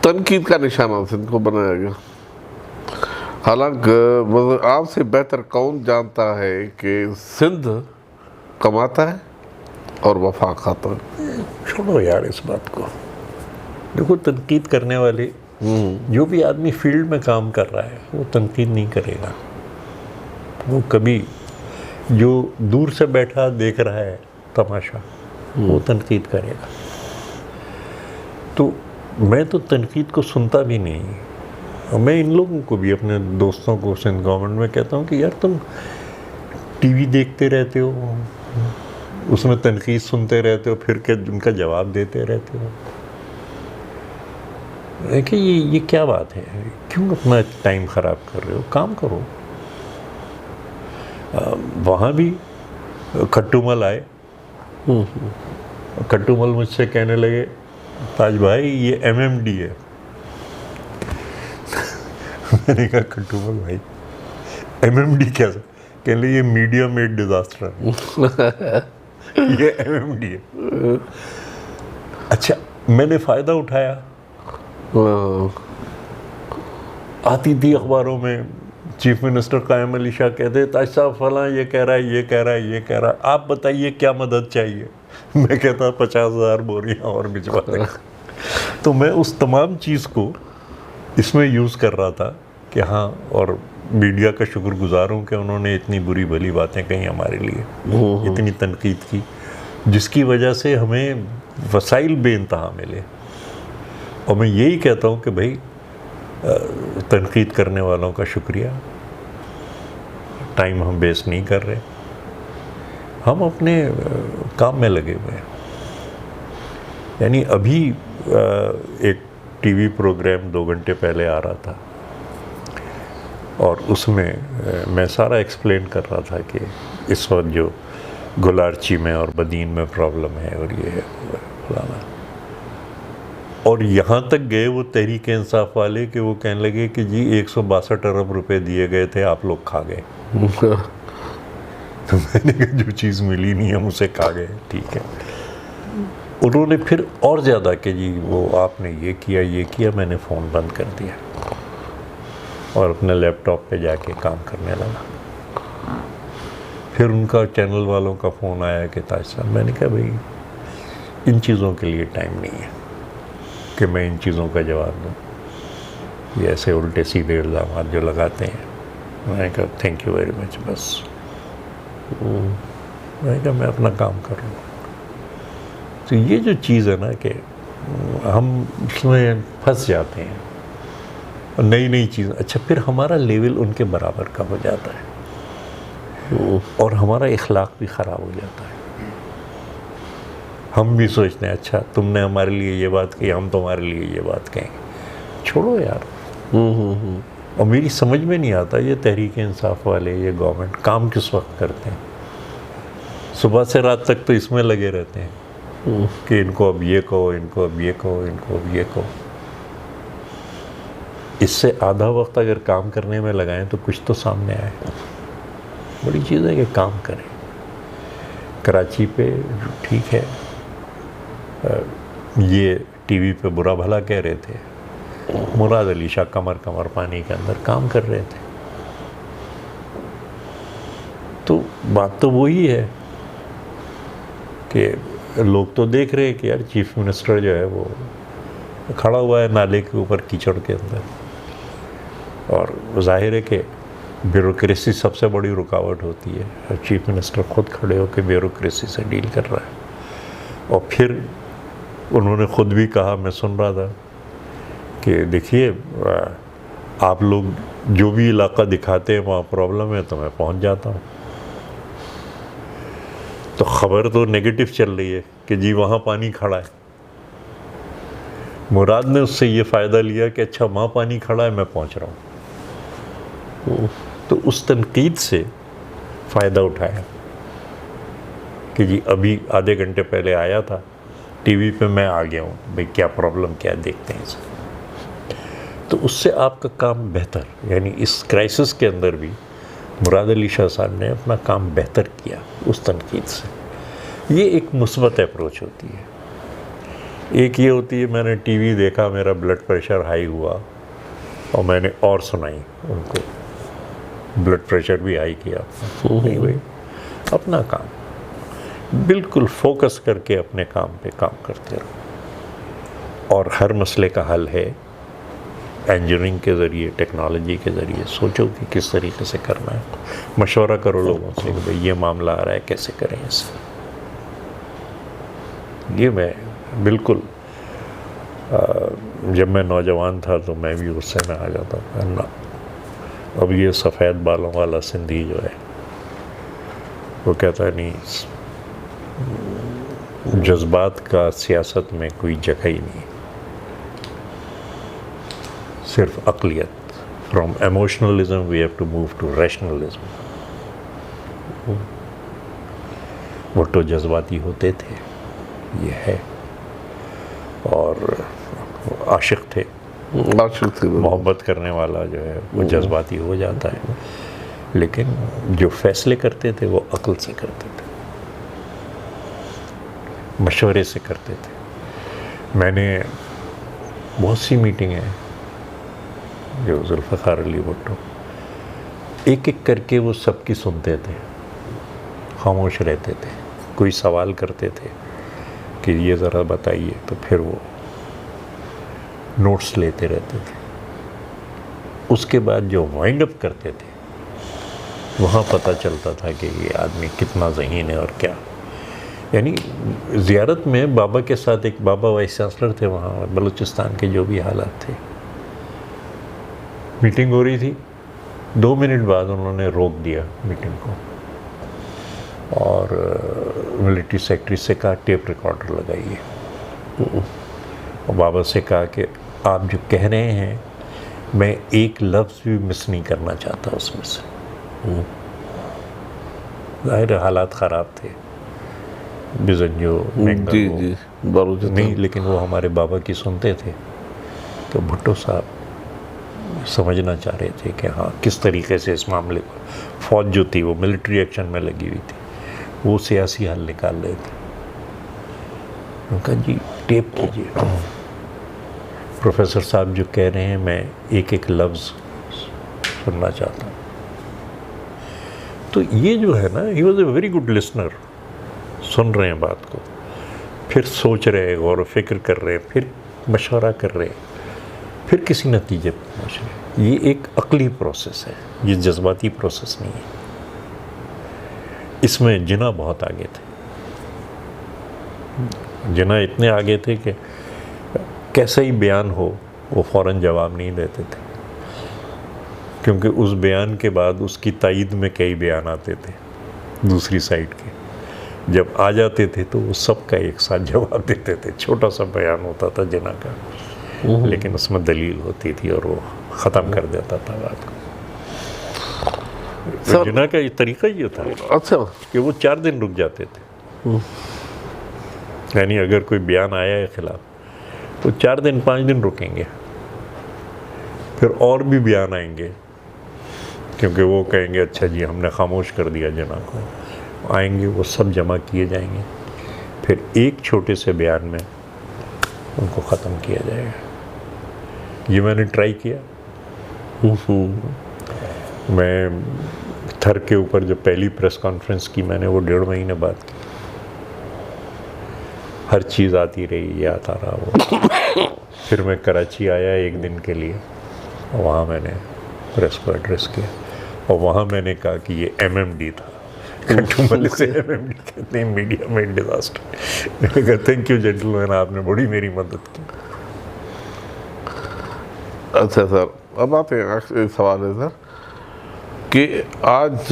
तनकीद का निशाना सिंध को बनाया गया। हालांकि मतलब आपसे बेहतर कौन जानता है कि सिंध कमाता है और वफा खाता है। छोड़ो यार इस बात को। देखो, तनकीद करने वाले जो भी आदमी फील्ड में काम कर रहा है वो तनकीद नहीं करेगा। वो कभी जो दूर से बैठा देख रहा है तमाशा वो तनकीद करेगा। तो मैं तो तनकीद को सुनता भी नहीं। और मैं इन लोगों को भी, अपने दोस्तों को सिंध गवर्नमेंट में कहता हूँ कि यार तुम टीवी देखते रहते हो, उसमें तनकीद सुनते रहते हो, फिर के उनका जवाब देते रहते हो। देखिए ये क्या बात है? क्यों अपना टाइम ख़राब कर रहे हो? काम करो। वहाँ भी खट्टूमल आए। खट्टूमल मुझसे कहने लगे ताज भाई ये MMD है। मैंने कहा खट्टूमल भाई MMD क्या? कहने लगे ये मीडिया मेड डिजास्टर है। ये MMD है। अच्छा, मैंने फ़ायदा उठाया। आती थी अखबारों में, चीफ मिनिस्टर कायम अली शाह कहते ताज साहब फलां ये कह रहा है, ये कह रहा है, ये कह रहा है, आप बताइए क्या मदद चाहिए। मैं कहता 50,000 बोरियां और भिजवा दें। तो मैं उस तमाम चीज़ को इसमें यूज़ कर रहा था कि हाँ, और मीडिया का शुक्रगुजार हूँ कि उन्होंने इतनी बुरी भली बातें कही हमारे लिए, इतनी तनकीद की, जिसकी वजह से हमें वसाइल बेइंतहा मिले। और मैं यही कहता हूँ कि भाई तनकीद करने वालों का शुक्रिया। टाइम हम वेस्ट नहीं कर रहे, हम अपने काम में लगे हुए हैं। यानी अभी एक टीवी प्रोग्राम 2 घंटे पहले आ रहा था और उसमें मैं सारा एक्सप्लेन कर रहा था कि इस वक्त जो गुलारची में और बदीन में प्रॉब्लम है और ये है फलाना। और यहाँ तक गए वो तहरीक इंसाफ वाले कि वो कहने लगे कि जी 162 अरब रुपए दिए गए थे, आप लोग खा गए। तो मैंने कहा जो चीज़ मिली नहीं हम उसे खा गए, ठीक है। उन्होंने फिर और ज़्यादा कि जी वो आपने ये किया, मैंने फ़ोन बंद कर दिया। और अपने लैपटॉप पे जाके काम करने लगा। फिर उनका चैनल वालों का फ़ोन आया कि ताज साहब, मैंने कहा भाई इन चीज़ों के लिए टाइम नहीं है कि मैं इन चीज़ों का जवाब दूँ, ये ऐसे उल्टे सीधे इल्ज़ाम जो लगाते हैं। मैंने कहा थैंक यू वेरी मच, बस मैंने कहा मैं अपना काम कर रहा हूँ। तो ये जो चीज़ है ना कि हम इसमें फंस जाते हैं और नई नई चीज़, अच्छा फिर हमारा लेवल उनके बराबर का हो जाता है और हमारा इखलाक भी ख़राब हो जाता है। हम भी सोचते हैं अच्छा तुमने हमारे लिए ये बात कही, हम तुम्हारे लिए ये बात कहेंगे। छोड़ो यार। और मेरी समझ में नहीं आता ये तहरीक इंसाफ वाले, ये गवर्नमेंट काम किस वक्त करते हैं। सुबह से रात तक तो इसमें लगे रहते हैं कि इनको अब ये कहो, इनको अब ये कहो, इनको अब ये कहो। इससे आधा वक्त अगर काम करने में लगाएं तो कुछ तो सामने आए। बड़ी चीज़ है कि काम करें। कराची पे ठीक है, ये टीवी पे बुरा भला कह रहे थे, मुराद अली शाह कमर पानी के अंदर काम कर रहे थे। तो बात तो वही है कि लोग तो देख रहे हैं कि यार चीफ मिनिस्टर जो है वो खड़ा हुआ है नाले के ऊपर कीचड़ के अंदर, और जाहिर है कि ब्यूरोक्रेसी सबसे बड़ी रुकावट होती है और चीफ मिनिस्टर खुद खड़े होकर ब्यूरोक्रेसी से डील कर रहा है। और फिर उन्होंने खुद भी कहा, मैं सुन रहा था कि देखिए आप लोग जो भी इलाका दिखाते हैं वहाँ प्रॉब्लम है तो मैं पहुँच जाता हूँ। तो ख़बर तो नेगेटिव चल रही है कि जी वहाँ पानी खड़ा है। मुराद ने उससे ये फ़ायदा लिया कि अच्छा वहाँ पानी खड़ा है, मैं पहुँच रहा हूँ। तो उस तनकीद से फ़ायदा उठाया कि जी अभी आधे घंटे पहले आया था टीवी पे, मैं आ गया हूँ, भाई क्या प्रॉब्लम क्या देखते हैं इसे। तो उससे आपका काम बेहतर, यानी इस क्राइसिस के अंदर भी मुराद अली शाह साहब ने अपना काम बेहतर किया उस तनकीद से। ये एक मुस्बत अप्रोच होती है। एक ये होती है मैंने टीवी देखा, मेरा ब्लड प्रेशर हाई हुआ और मैंने और सुनाई उनको, ब्लड प्रेशर भी हाई किया। नहीं भाई, अपना काम बिल्कुल फोकस करके अपने काम पे काम करते रहो। और हर मसले का हल है इंजीनियरिंग के ज़रिए, टेक्नोलॉजी के ज़रिए। सोचो कि किस तरीके से करना है, मशवरा करो लोगों से कि भाई ये मामला आ रहा है, कैसे करें इसे। ये मैं बिल्कुल जब मैं नौजवान था तो मैं भी गुस्से में आ जाता था ना। अब ये सफ़ेद बालों वाला सिंधी जो है वो कहता है नहीं, जज्बात का सियासत में कोई जगह ही नहीं, सिर्फ अक़लियत। From emotionalism we have to move to rationalism. Bhutto जज्बाती होते थे, ये है, और आशिक थे, मोहब्बत करने वाला जो है वो जज्बाती हो जाता है, लेकिन जो फैसले करते थे वो अक्ल से करते थे, मशवरे से करते थे। मैंने बहुत सी मीटिंगें जो जुल्फ़िकार अली भुट्टो एक एक करके वो सबकी सुनते थे, खामोश रहते थे, कोई सवाल करते थे कि ये ज़रा बताइए, तो फिर वो नोट्स लेते रहते थे। उसके बाद जो वाइंड अप करते थे वहाँ पता चलता था कि ये आदमी कितना ज़हीन है और क्या। यानी ज़ियारत में बाबा के साथ एक बाबा वाइस चांसलर थे वहाँ बलूचिस्तान के, जो भी हालात थे, मीटिंग हो रही थी, 2 मिनट बाद उन्होंने रोक दिया मीटिंग को और मिलिट्री सेक्रेटरी से कहा टेप रिकॉर्डर लगाइए, और बाबा से कहा कि आप जो कह रहे हैं मैं एक लफ्ज़ भी मिस नहीं करना चाहता उसमें से। ज़ाहिर हालात ख़राब थे, बिजंजो नहीं, लेकिन वो हमारे बाबा की सुनते थे। तो भुट्टो साहब समझना चाह रहे थे कि हाँ किस तरीके से इस मामले को, फ़ौज जो थी वो मिलिट्री एक्शन में लगी हुई थी, वो सियासी हल निकाल रहे थे। उनका जी टेप कीजिए, प्रोफेसर साहब जो कह रहे हैं मैं एक एक लफ्ज़ सुनना चाहता हूँ। तो ये जो है ना, he was a very good listener. सुन रहे हैं बात को, फिर सोच रहे हैं, गौर व फिक्र कर रहे हैं, फिर मशवरा कर रहे हैं, फिर किसी नतीजे पर पहुँच रहे हैं। ये एक अक्ली प्रोसेस है, ये जज्बाती प्रोसेस नहीं है। इसमें जिन्ना बहुत आगे थे। जिन्ना इतने आगे थे कि कैसा ही बयान हो वो फ़ौरन जवाब नहीं देते थे, क्योंकि उस बयान के बाद उसकी तायद में कई बयान आते थे दूसरी साइड के। जब आ जाते थे तो वो सबका एक साथ जवाब देते थे। छोटा सा बयान होता था जिन्ना का, लेकिन उसमें दलील होती थी और वो ख़त्म कर देता था बात को। तो जिन्ना का ये तरीका ये था अच्छा कि वो 4 दिन रुक जाते थे। यानी अगर कोई बयान आया है खिलाफ तो 4 दिन 5 दिन रुकेंगे, फिर और भी बयान आएंगे, क्योंकि वो कहेंगे अच्छा जी हमने खामोश कर दिया जिन्ना को। आएंगे, वो सब जमा किए जाएंगे, फिर एक छोटे से बयान में उनको ख़त्म किया जाएगा। ये मैंने ट्राई किया। मैं थर के ऊपर जब पहली प्रेस कॉन्फ्रेंस की मैंने, वो 1.5 महीने बाद की। हर चीज़ आती रही, ये आता रहा वो। फिर मैं कराची आया 1 दिन के लिए, और वहाँ मैंने प्रेस को एड्रेस किया, और वहाँ मैंने कहा कि ये MMD था। कट्टू मलिक से MMD कहते हैं, मीडिया मेड डिजास्टर। मैंने कहा थैंक यू जेंटलमैन, आपने बड़ी मेरी मदद की। अच्छा सर, अब आते हैं आखिरी सवाल है सर कि आज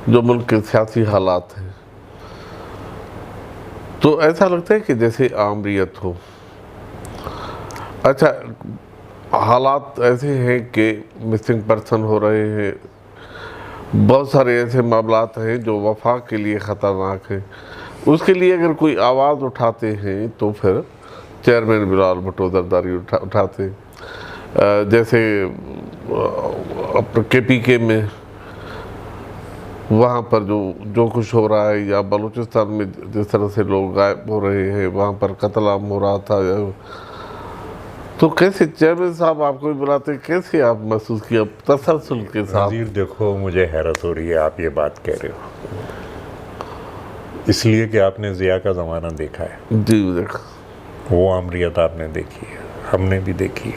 जो मुल्क के सियासी हालात हैं, तो ऐसा लगता है कि जैसे आमरीत हो। अच्छा, हालात ऐसे हैं कि मिसिंग पर्सन हो रहे हैं, बहुत सारे ऐसे मामलात हैं जो वफाक के लिए ख़तरनाक हैं। उसके लिए अगर कोई आवाज़ उठाते हैं तो फिर चेयरमैन बिलावल भुट्टो जरदारी उठाते हैं। जैसे अपने KPK में वहाँ पर जो कुछ हो रहा है, या बलूचिस्तान में जिस तरह से लोग गायब हो रहे हैं, वहाँ पर कत्ल आम हो रहा था, तो कैसे चेयरमैन साहब आपको भी बुलाते, कैसे आप महसूस किया तसलसल के साथ? वज़ीर देखो, मुझे हैरत हो रही है आप ये बात कह रहे हो, इसलिए कि आपने ज़िया का ज़माना देखा है। जी देखा। वो आमरीत आपने देखी है, हमने भी देखी।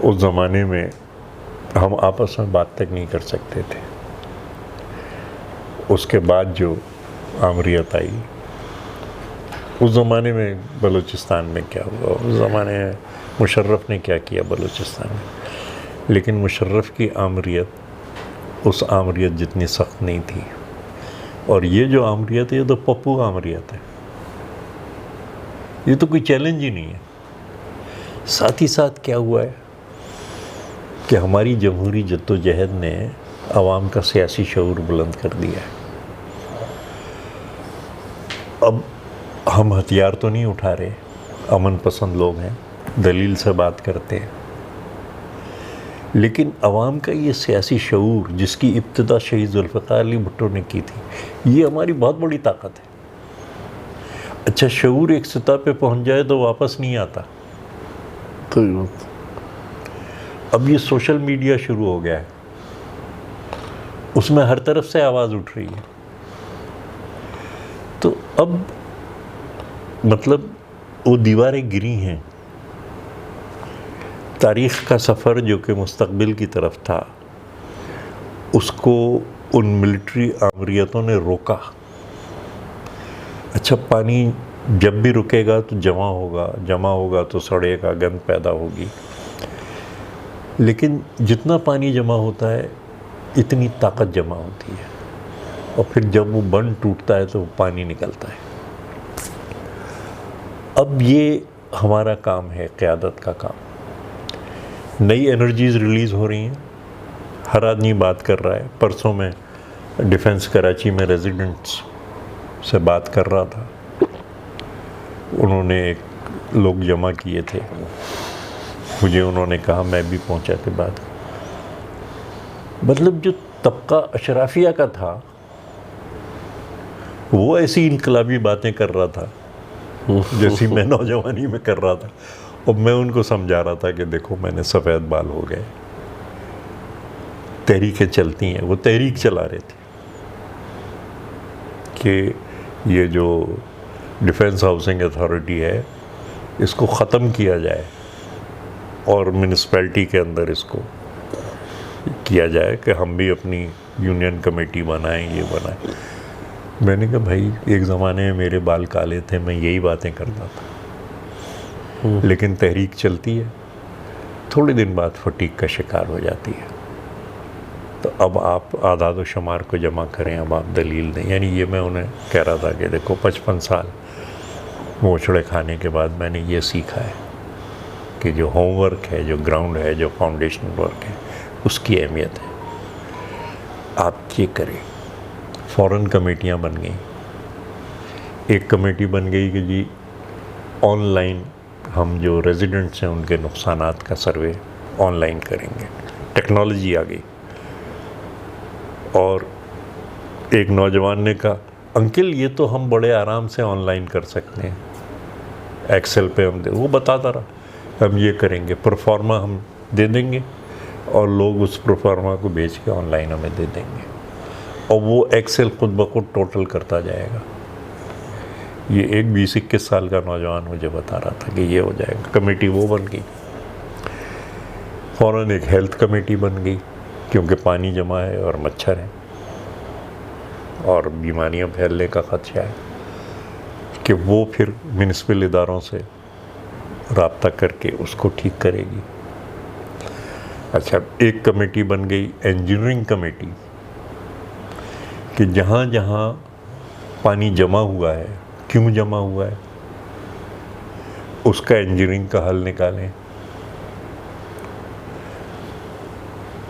उस ज़माने में हम आपस में बात तक नहीं कर सकते थे। उसके बाद जो आमरीत आई, उस ज़माने में बलूचिस्तान में क्या हुआ, उस ज़माने में मुशर्रफ ने क्या किया बलूचिस्तान में, लेकिन मुशर्रफ की आमरीत उस आमरीत जितनी सख्त नहीं थी। और ये जो आमरीत है, ये तो पप्पू आमरीत है, ये तो कोई चैलेंज ही नहीं है। साथ ही साथ क्या हुआ है कि हमारी जमहूरी जद्दोजहद ने आवाम का सियासी शऊर बुलंद कर दिया है। अब हम हथियार तो नहीं उठा रहे, अमन पसंद लोग हैं, दलील से बात करते हैं, लेकिन आवाम का ये सियासी शऊर जिसकी इब्तिदा शहीद जुल्फ़िकार अली भुट्टो ने की थी, ये हमारी बहुत बड़ी ताकत है। अच्छा, शऊर एक सतह पे पहुंच जाए तो वापस नहीं आता। तो अब ये सोशल मीडिया शुरू हो गया है, उसमें हर तरफ से आवाज़ उठ रही है, तो अब मतलब वो दीवारें गिरी हैं। तारीख़ का सफ़र जो कि मुस्तक़बिल की तरफ था, उसको उन मिलिट्री आमरीतों ने रोका। अच्छा, पानी जब भी रुकेगा तो जमा होगा तो सड़ेगा, गंद पैदा होगी, लेकिन जितना पानी जमा होता है इतनी ताकत जमा होती है, और फिर जब वो बंद टूटता है तो पानी निकलता है। अब ये हमारा काम है, क़यादत का काम। नई एनर्जीज़ रिलीज़ हो रही हैं, हर आदमी बात कर रहा है। परसों में डिफेंस कराची में रेजिडेंट्स से बात कर रहा था, उन्होंने एक लोग जमा किए थे, मुझे उन्होंने कहा, मैं भी पहुंचा के बाद, मतलब जो तबका अशराफिया का था वो ऐसी इनकलाबी बातें कर रहा था जैसी मैं नौजवानी में कर रहा था, और मैं उनको समझा रहा था कि देखो मैंने सफ़ेद बाल हो गए, तहरीकें चलती हैं। वो तहरीक चला रहे थे कि ये जो डिफेंस हाउसिंग अथॉरिटी है इसको ख़त्म किया जाए और म्यूनिसिपैलिटी के अंदर इसको किया जाए कि हम भी अपनी यूनियन कमेटी बनाएं, ये बनाएं। मैंने कहा भाई एक ज़माने में मेरे बाल काले थे, मैं यही बातें करता था, लेकिन तहरीक चलती है, थोड़े दिन बाद फटीक का शिकार हो जाती है। तो अब आप आदाद व शुमार को जमा करें, अब आप दलील दें। यानी ये मैं उन्हें कह रहा था कि देखो 55 साल मोचड़े खाने के बाद मैंने ये सीखा है कि जो होमवर्क है, जो ग्राउंड है, जो फाउंडेशनल वर्क है, उसकी अहमियत है। आप ये करें। फ़ौरन कमेटियाँ बन गई। एक कमेटी बन गई कि जी ऑनलाइन हम जो रेजिडेंट्स हैं उनके नुकसानात का सर्वे ऑनलाइन करेंगे। टेक्नोलॉजी आ गई। और एक नौजवान ने कहा अंकल ये तो हम बड़े आराम से ऑनलाइन कर सकते हैं, एक्सेल पे हम वो बताता रहा हम ये करेंगे, प्रोफार्मा हम दे देंगे और लोग उस प्रोफार्मा को बेच के ऑनलाइन हमें दे देंगे और वो एक्सेल खुद ब खुद टोटल करता जाएगा। ये एक 20-21 साल का नौजवान मुझे बता रहा था कि ये हो जाएगा। कमेटी वो बन गई। फ़ौरन एक हेल्थ कमेटी बन गई क्योंकि पानी जमा है और मच्छर हैं और बीमारियां फैलने का ख़दशा है, कि वो फिर म्यूनिसिपल इदारों से राब्ता करके उसको ठीक करेगी। अच्छा, एक कमेटी बन गई इंजीनियरिंग कमेटी कि जहाँ जहाँ पानी जमा हुआ है, क्यों जमा हुआ है, उसका इंजीनियरिंग का हल निकालें।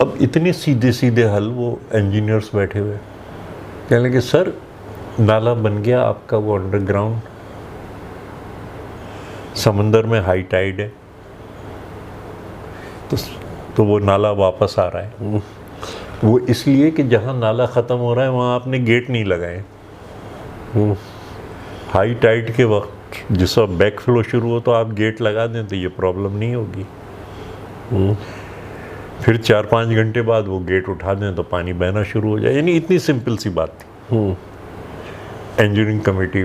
अब इतने सीधे सीधे हल, वो इंजीनियर्स बैठे हुए कहने लगे सर नाला बन गया आपका वो अंडरग्राउंड, समंदर में हाई टाइड है तो वो नाला वापस आ रहा है। वो इसलिए कि जहाँ नाला ख़त्म हो रहा है वहाँ आपने गेट नहीं लगाए। हाई टाइड के वक्त जिस वक्त बैक फ्लो शुरू हो तो आप गेट लगा दें तो ये प्रॉब्लम नहीं होगी। फिर 4-5 घंटे बाद वो गेट उठा दें तो पानी बहना शुरू हो जाए। यानी इतनी सिंपल सी बात थी। इंजीनियरिंग कमेटी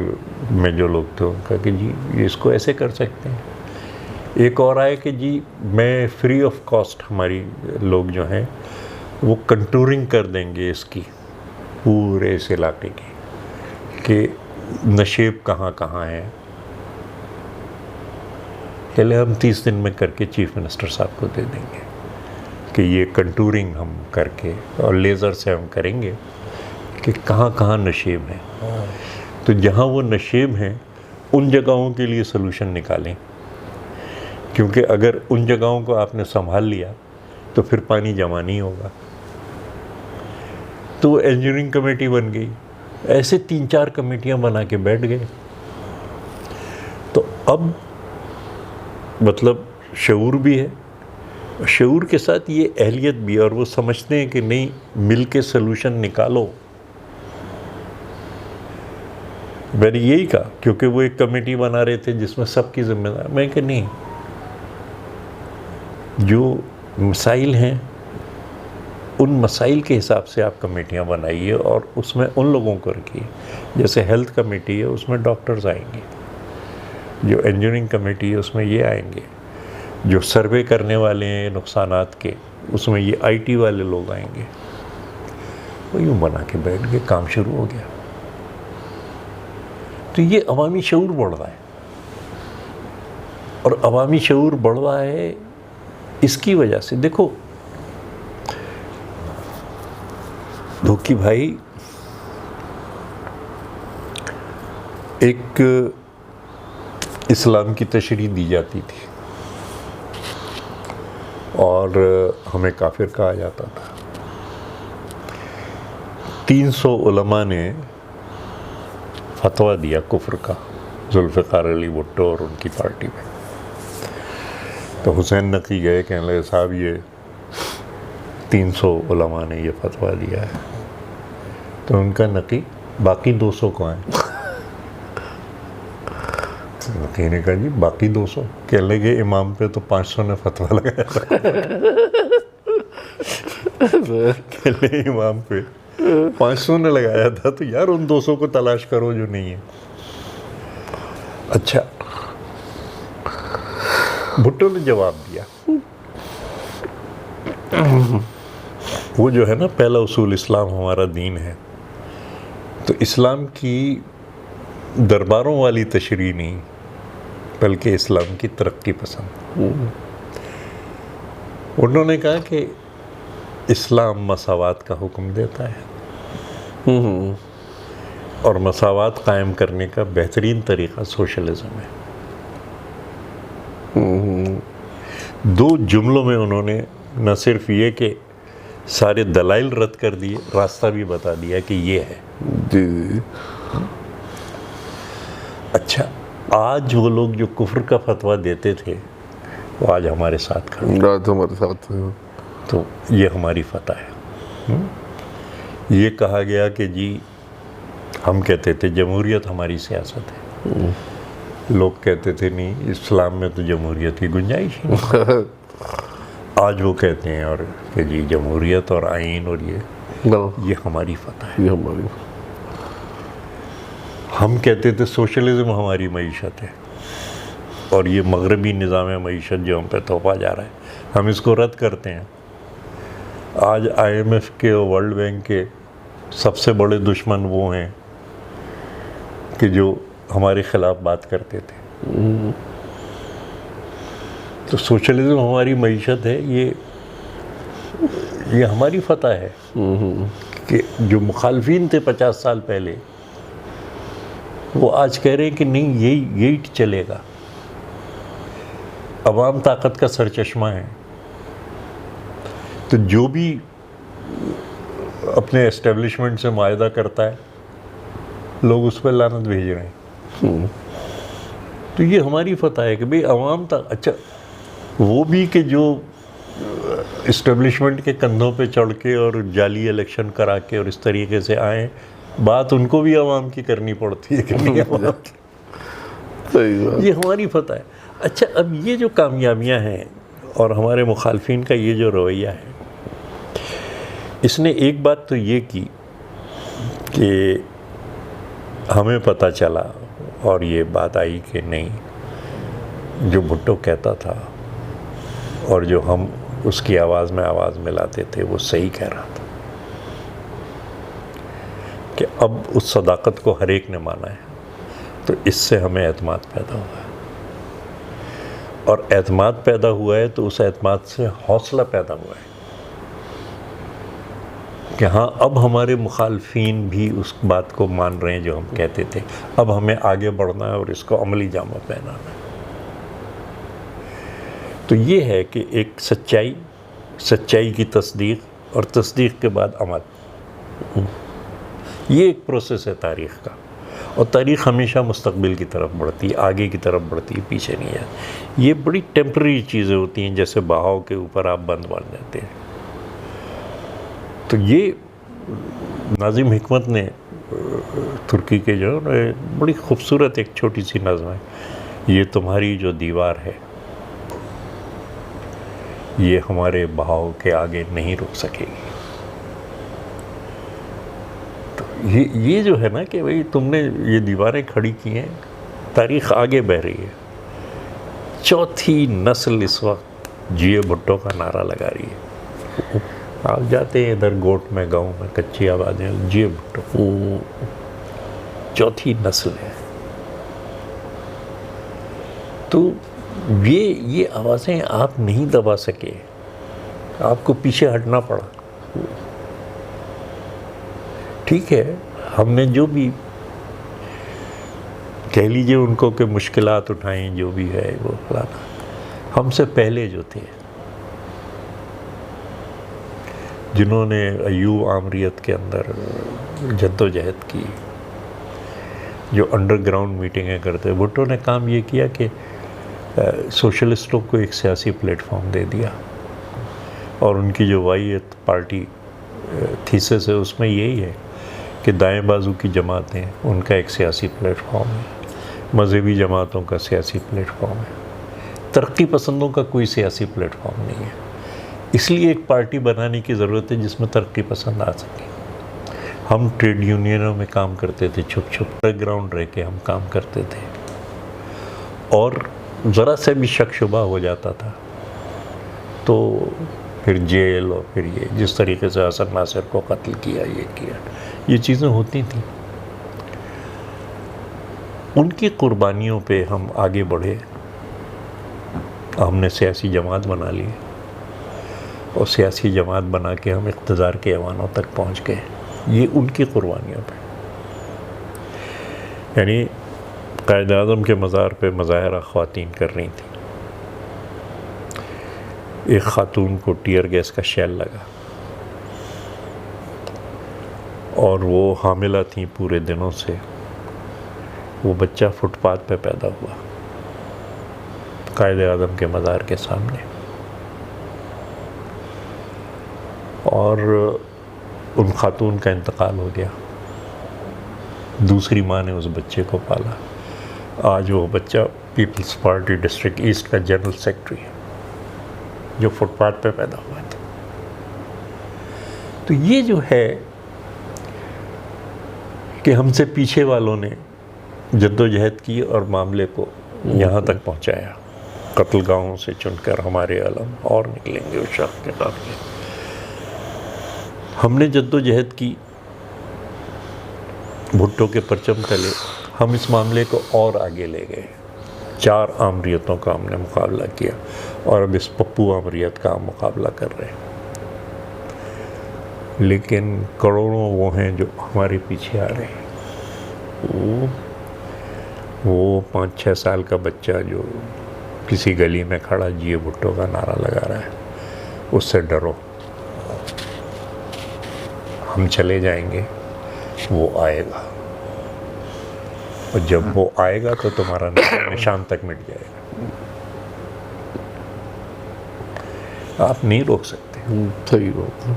में जो लोग थे उनका कि जी इसको ऐसे कर सकते हैं। एक और आए कि जी मैं फ्री ऑफ कॉस्ट हमारी लोग जो हैं वो कंटूरिंग कर देंगे इसकी पूरे इस इलाके की, कि नशेब कहाँ कहाँ है। पहले हम 30 दिन में करके चीफ मिनिस्टर साहब को दे देंगे कि ये कंटूरिंग हम करके और लेज़र से हम करेंगे कि कहाँ कहाँ नशेब है। तो जहाँ वो नशेब हैं उन जगहों के लिए सलूशन निकालें, क्योंकि अगर उन जगहों को आपने संभाल लिया तो फिर पानी जमा नहीं होगा। तो इंजीनियरिंग कमेटी बन गई। ऐसे 3-4 कमेटियां बना के बैठ गए। तो अब मतलब शऊर भी है, शऊर के साथ ये अहलियत भी है और वो समझते हैं कि नहीं मिल के सलूशन निकालो। मैंने यही कहा क्योंकि वो एक कमेटी बना रहे थे जिसमें सबकी जिम्मेदार। मैं कि नहीं, जो मसाइल हैं उन मसाइल के हिसाब से आप कमेटियां बनाइए और उसमें उन लोगों को रखिए। जैसे हेल्थ कमेटी है उसमें डॉक्टर्स आएंगे, जो इंजीनियरिंग कमेटी है उसमें ये आएंगे, जो सर्वे करने वाले हैं नुकसानात के उसमें ये आईटी वाले लोग आएंगे। वो यूँ बना के बैठ के काम शुरू हो गया। तो ये अवामी शऊर बढ़ रहा है और अवामी शऊर बढ़ रहा है इसकी वजह से। देखो धोखी भाई, एक इस्लाम की तशरीह दी जाती थी और हमें काफिर कहा जाता था। 300 उलमा ने फतवा दिया कुफ्र का, जुल्फ़िकार अली भुट्टो और उनकी पार्टी में। तो हुसैन नकी गए, कहने लगे साहब ये 300 उलमा ने ये फतवा दिया है। तो उनका नकी बाकी 200 को हैं। कहने का जी बाकी 200 कह लगे इमाम पे तो 500 ने फतवा लगाया था। कहले इमाम पे 500 ने लगाया था, तो यार उन 200 को तलाश करो जो नहीं है। अच्छा, भुट्टो ने जवाब दिया, वो जो है ना, पहला उसूल इस्लाम हमारा दीन है, तो इस्लाम की दरबारों वाली तशरीह नहीं, बल्कि इस्लाम की तरक्की पसंद। उन्होंने कहा कि इस्लाम मसावात का हुक्म देता है और मसावात कायम करने का बेहतरीन तरीक़ा सोशलिज्म है। दो जुमलों में उन्होंने न सिर्फ ये कि सारे दलाइल रद्द कर दिए, रास्ता भी बता दिया कि ये है। जी। अच्छा, आज वो लोग जो कुफ्र का फतवा देते थे वो आज हमारे साथ खड़े हैं। आज हमारे साथ हैं। तो ये हमारी फतह है। ये कहा गया कि जी, हम कहते थे जमहूरियत हमारी सियासत है, लोग कहते थे नहीं, इस्लाम में तो जमहूरियत की गुंजाइश ही नहीं। आज वो कहते हैं और कि जी जमहूरियत और आइन और ये हमारी फतह है, ये हमारी। हम कहते थे सोशलिज्म हमारी मईशत है और ये मगरबी निज़ाम मईशत जो हम पे थोपा जा रहा है, हम इसको रद्द करते हैं। आज IMF के और वर्ल्ड बैंक के सबसे बड़े दुश्मन वो हैं कि जो हमारे ख़िलाफ़ बात करते थे। तो सोशलिज्म हमारी मईशत है, ये हमारी फतह है कि जो मुखालफिन थे 50 साल पहले, वो आज कह रहे हैं कि नहीं, यही चलेगा। अवाम ताकत का सरचश्मा है, तो जो भी अपने एस्टेब्लिशमेंट से मुआहदा करता है, लोग उस पर लानत भेज रहे हैं। तो ये हमारी फतह है कि भाई अवाम तक। अच्छा, वो भी कि जो इस्टेब्लिशमेंट के कंधों पे चढ़ के और जाली इलेक्शन करा के और इस तरीके से आए, बात उनको भी अवाम की करनी पड़ती है कि नहीं अवाम की। सही बात। ये हमारी फतह है। अच्छा, अब ये जो कामयाबियां हैं और हमारे मुखालफिन का ये जो रवैया है, इसने एक बात तो ये की कि हमें पता चला और ये बात आई कि नहीं, जो भुट्टो कहता था और जो हम उसकी आवाज़ में आवाज़ मिलाते थे, वो सही कह रहा था कि अब उस सदाकत को हर एक ने माना है। तो इससे हमें एतमाद पैदा हुआ है, और एतमाद पैदा हुआ है तो उस एतमाद से हौसला पैदा हुआ है कि हाँ, अब हमारे मुखालफीन भी उस बात को मान रहे हैं जो हम कहते थे। अब हमें आगे बढ़ना है और इसको अमली जामा पहनाना है। तो ये है कि एक सच्चाई की तस्दीक और तस्दीक के बाद अमल, ये एक प्रोसेस है तारीख़ का। और तारीख़ हमेशा मुस्तक़बिल की तरफ बढ़ती है, आगे की तरफ बढ़ती है, पीछे नहीं है। ये बड़ी टेम्परेरी चीज़ें होती हैं, जैसे बहाव के ऊपर आप बंद बन जाते हैं। तो ये नाज़िम हिकमत ने तुर्की के जो बड़ी खूबसूरत एक छोटी सी नज़्म है, ये तुम्हारी जो दीवार है ये हमारे बहाव के आगे नहीं रुक सकेगी। तो ये जो है ना कि भाई तुमने ये दीवारें खड़ी की हैं, तारीख़ आगे बह रही है। चौथी नस्ल इस वक्त जिए भुट्टो का नारा लगा रही है। आप जाते हैं इधर गोट में, गांव में, कच्ची आबादियाँ, जिए भुट्टो चौथी नस्ल है। तो ये आवाज़ें आप नहीं दबा सके, आपको पीछे हटना पड़ा। ठीक है, हमने जो भी कह लीजिए उनको कि मुश्किलात उठाएं, जो भी है वो फलाना, हमसे पहले जो थे जिन्होंने अयूब आमरीत के अंदर जद्दोजहद की, जो अंडरग्राउंड मीटिंगें करते, भुट्टो ने काम ये किया कि सोशलिस्टों को एक सियासी प्लेटफॉर्म दे दिया। और उनकी जो वाहियत पार्टी थीसिस है उसमें यही है कि दाएं बाजू की जमातें, उनका एक सियासी प्लेटफॉर्म है, मजहबी जमातों का सियासी प्लेटफॉर्म है, तरक्की पसंदों का कोई सियासी प्लेटफॉर्म नहीं है। इसलिए एक पार्टी बनाने की ज़रूरत है जिसमें तरक्की पसंद आ सके। हम ट्रेड यूनियनों में काम करते थे, छुप छुप बैकग्राउंड रह के हम काम करते थे, और ज़रा से भी शक शुबा हो जाता था तो फिर जेल, और फिर ये जिस तरीके से हसन नासिर को कत्ल किया, ये किया, ये चीज़ें होती थी। उनकी कुर्बानियों पे हम आगे बढ़े, हमने सियासी जमात बना ली, और सियासी जमात बना के हम इक़्तिदार के ऐवानों तक पहुंच गए, ये उनकी कुर्बानियों पे। यानी कायद-ए-आज़म के मज़ार पे मुज़ाहरा ख़वातीन कर रही थी, एक ख़ातून को टीयर गैस का शेल लगा और वो हामिला थी पूरे दिनों से, वो बच्चा फुटपाथ पे पैदा हुआ कायद-ए-आज़म के मज़ार के सामने, और उन खातून का इंतकाल हो गया। दूसरी माँ ने उस बच्चे को पाला। आज वो बच्चा पीपल्स पार्टी डिस्ट्रिक्ट ईस्ट का जनरल सेक्रेटरी है, जो फुटपाथ पे पैदा हुआ था। तो ये जो है कि हमसे पीछे वालों ने जद्दोजहद की और मामले को यहाँ तक पहुँचाया। कत्लगाहों से चुनकर हमारे अलम और निकलेंगे उस शख्स के काफ़िले। हमने जद्दोजहद की, भुट्टो के परचम तले हम इस मामले को और आगे ले गए। 4 आमरीतों का हमने मुकाबला किया, और अब इस पप्पू आमरीत का हम मुकाबला कर रहे हैं। लेकिन करोड़ों वो हैं जो हमारे पीछे आ रहे हैं। वो 5-6 साल का बच्चा जो किसी गली में खड़ा जिए भुट्टो का नारा लगा रहा है, उससे डरो, हम चले जाएंगे, वो आएगा, और जब वो आएगा तो तुम्हारा निशान तक मिट जाएगा, आप नहीं रोक सकते। सही बात है,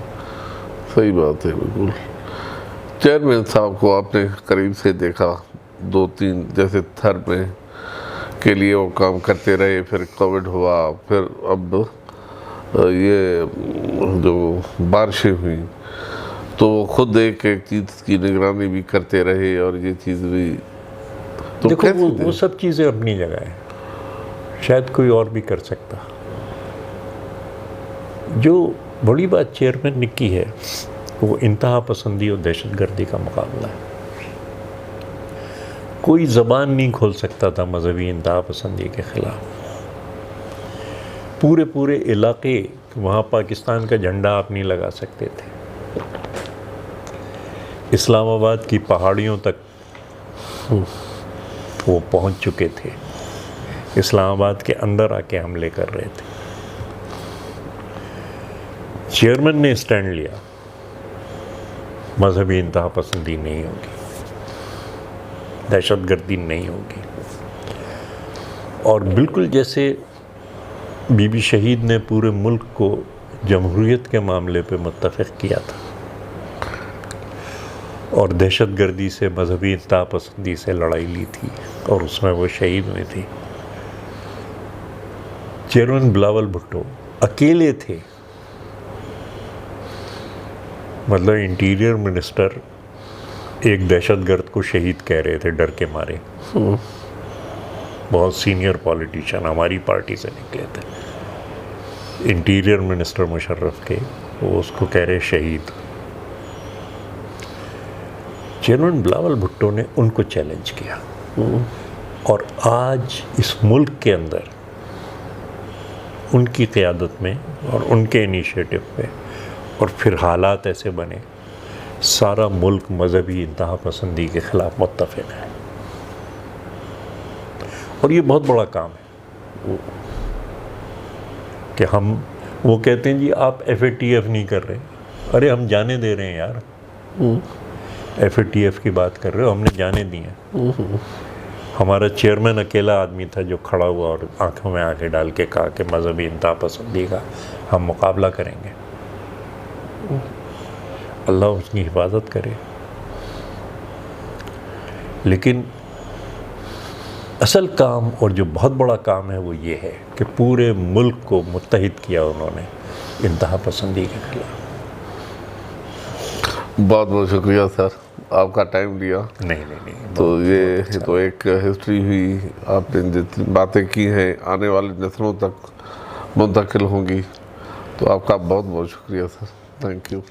सही बात है, बिल्कुल। चेयरमैन साहब को आपने करीब से देखा, 2-3 जैसे थर में के लिए वो काम करते रहे, फिर कोविड हुआ, फिर अब ये जो बारिशें हुई, तो वो खुद एक चीज़ की निगरानी भी करते रहे, और ये चीज़ भी तो देखो वो सब चीज़ें अपनी जगह है, शायद कोई और भी कर सकता। जो बड़ी बात चेयरमैन ने की है वो इंतहा पसंदी और दहशतगर्दी का मुकाबला है। कोई ज़बान नहीं खोल सकता था मजहबी इंतहा पसंदी के ख़िलाफ़। पूरे इलाके, वहाँ पाकिस्तान का झंडा आप नहीं लगा सकते थे। इस्लामाबाद की पहाड़ियों तक वो पहुँच चुके थे, इस्लामाबाद के अंदर आके हमले कर रहे थे। चेयरमैन ने स्टैंड लिया, मजहबी इंतहा पसंदी नहीं होगी, दहशतगर्दी नहीं होगी, और बिल्कुल जैसे बीबी शहीद ने पूरे मुल्क को जमहूरियत के मामले पे मुत्तफ़िक़ किया था, और दहशतगर्दी से, मजहबी इंतहा पसंदी से लड़ाई ली थी, और उसमें वो शहीद हुई थी। चेयरमैन बिलावल भुट्टो अकेले थे, मतलब इंटीरियर मिनिस्टर एक दहशतगर्द को शहीद कह रहे थे डर के मारे। बहुत सीनियर पॉलिटिशियन हमारी पार्टी से निकले थे, इंटीरियर मिनिस्टर मुशर्रफ के, वो उसको कह रहे शहीद। चेयरमैन बिलावल भुट्टो ने उनको चैलेंज किया, और आज इस मुल्क के अंदर उनकी क़यादत में और उनके इनिशिएटिव पे, और फिर हालात ऐसे बने, सारा मुल्क मजहबी इंतहा पसंदी के ख़िलाफ़ मुत्तफ़िक़ है, और ये बहुत बड़ा काम है कि हम, वो कहते हैं जी आप FATF नहीं कर रहे, अरे हम जाने दे रहे हैं यार। FATF की बात कर रहे हो, हमने जाने दी हैं। हमारा चेयरमैन अकेला आदमी था जो खड़ा हुआ और आंखों में आंखें डाल के कहा कि मजहबी इंतहा पसंदी का हम मुकाबला करेंगे। अल्लाह उसकी हिफाजत करे। लेकिन असल काम और जो बहुत बड़ा काम है वो ये है कि पूरे मुल्क को मुत्तहिद किया उन्होंने इंतहा पसंदी के खिलाफ। बहुत बहुत शुक्रिया सर, आपका टाइम दिया। नहीं तो ये तो एक हिस्ट्री हुई, आपने जितनी बातें की हैं आने वाली नस्लों तक मुंतकिल होंगी, तो आपका बहुत बहुत शुक्रिया सर, थैंक यू।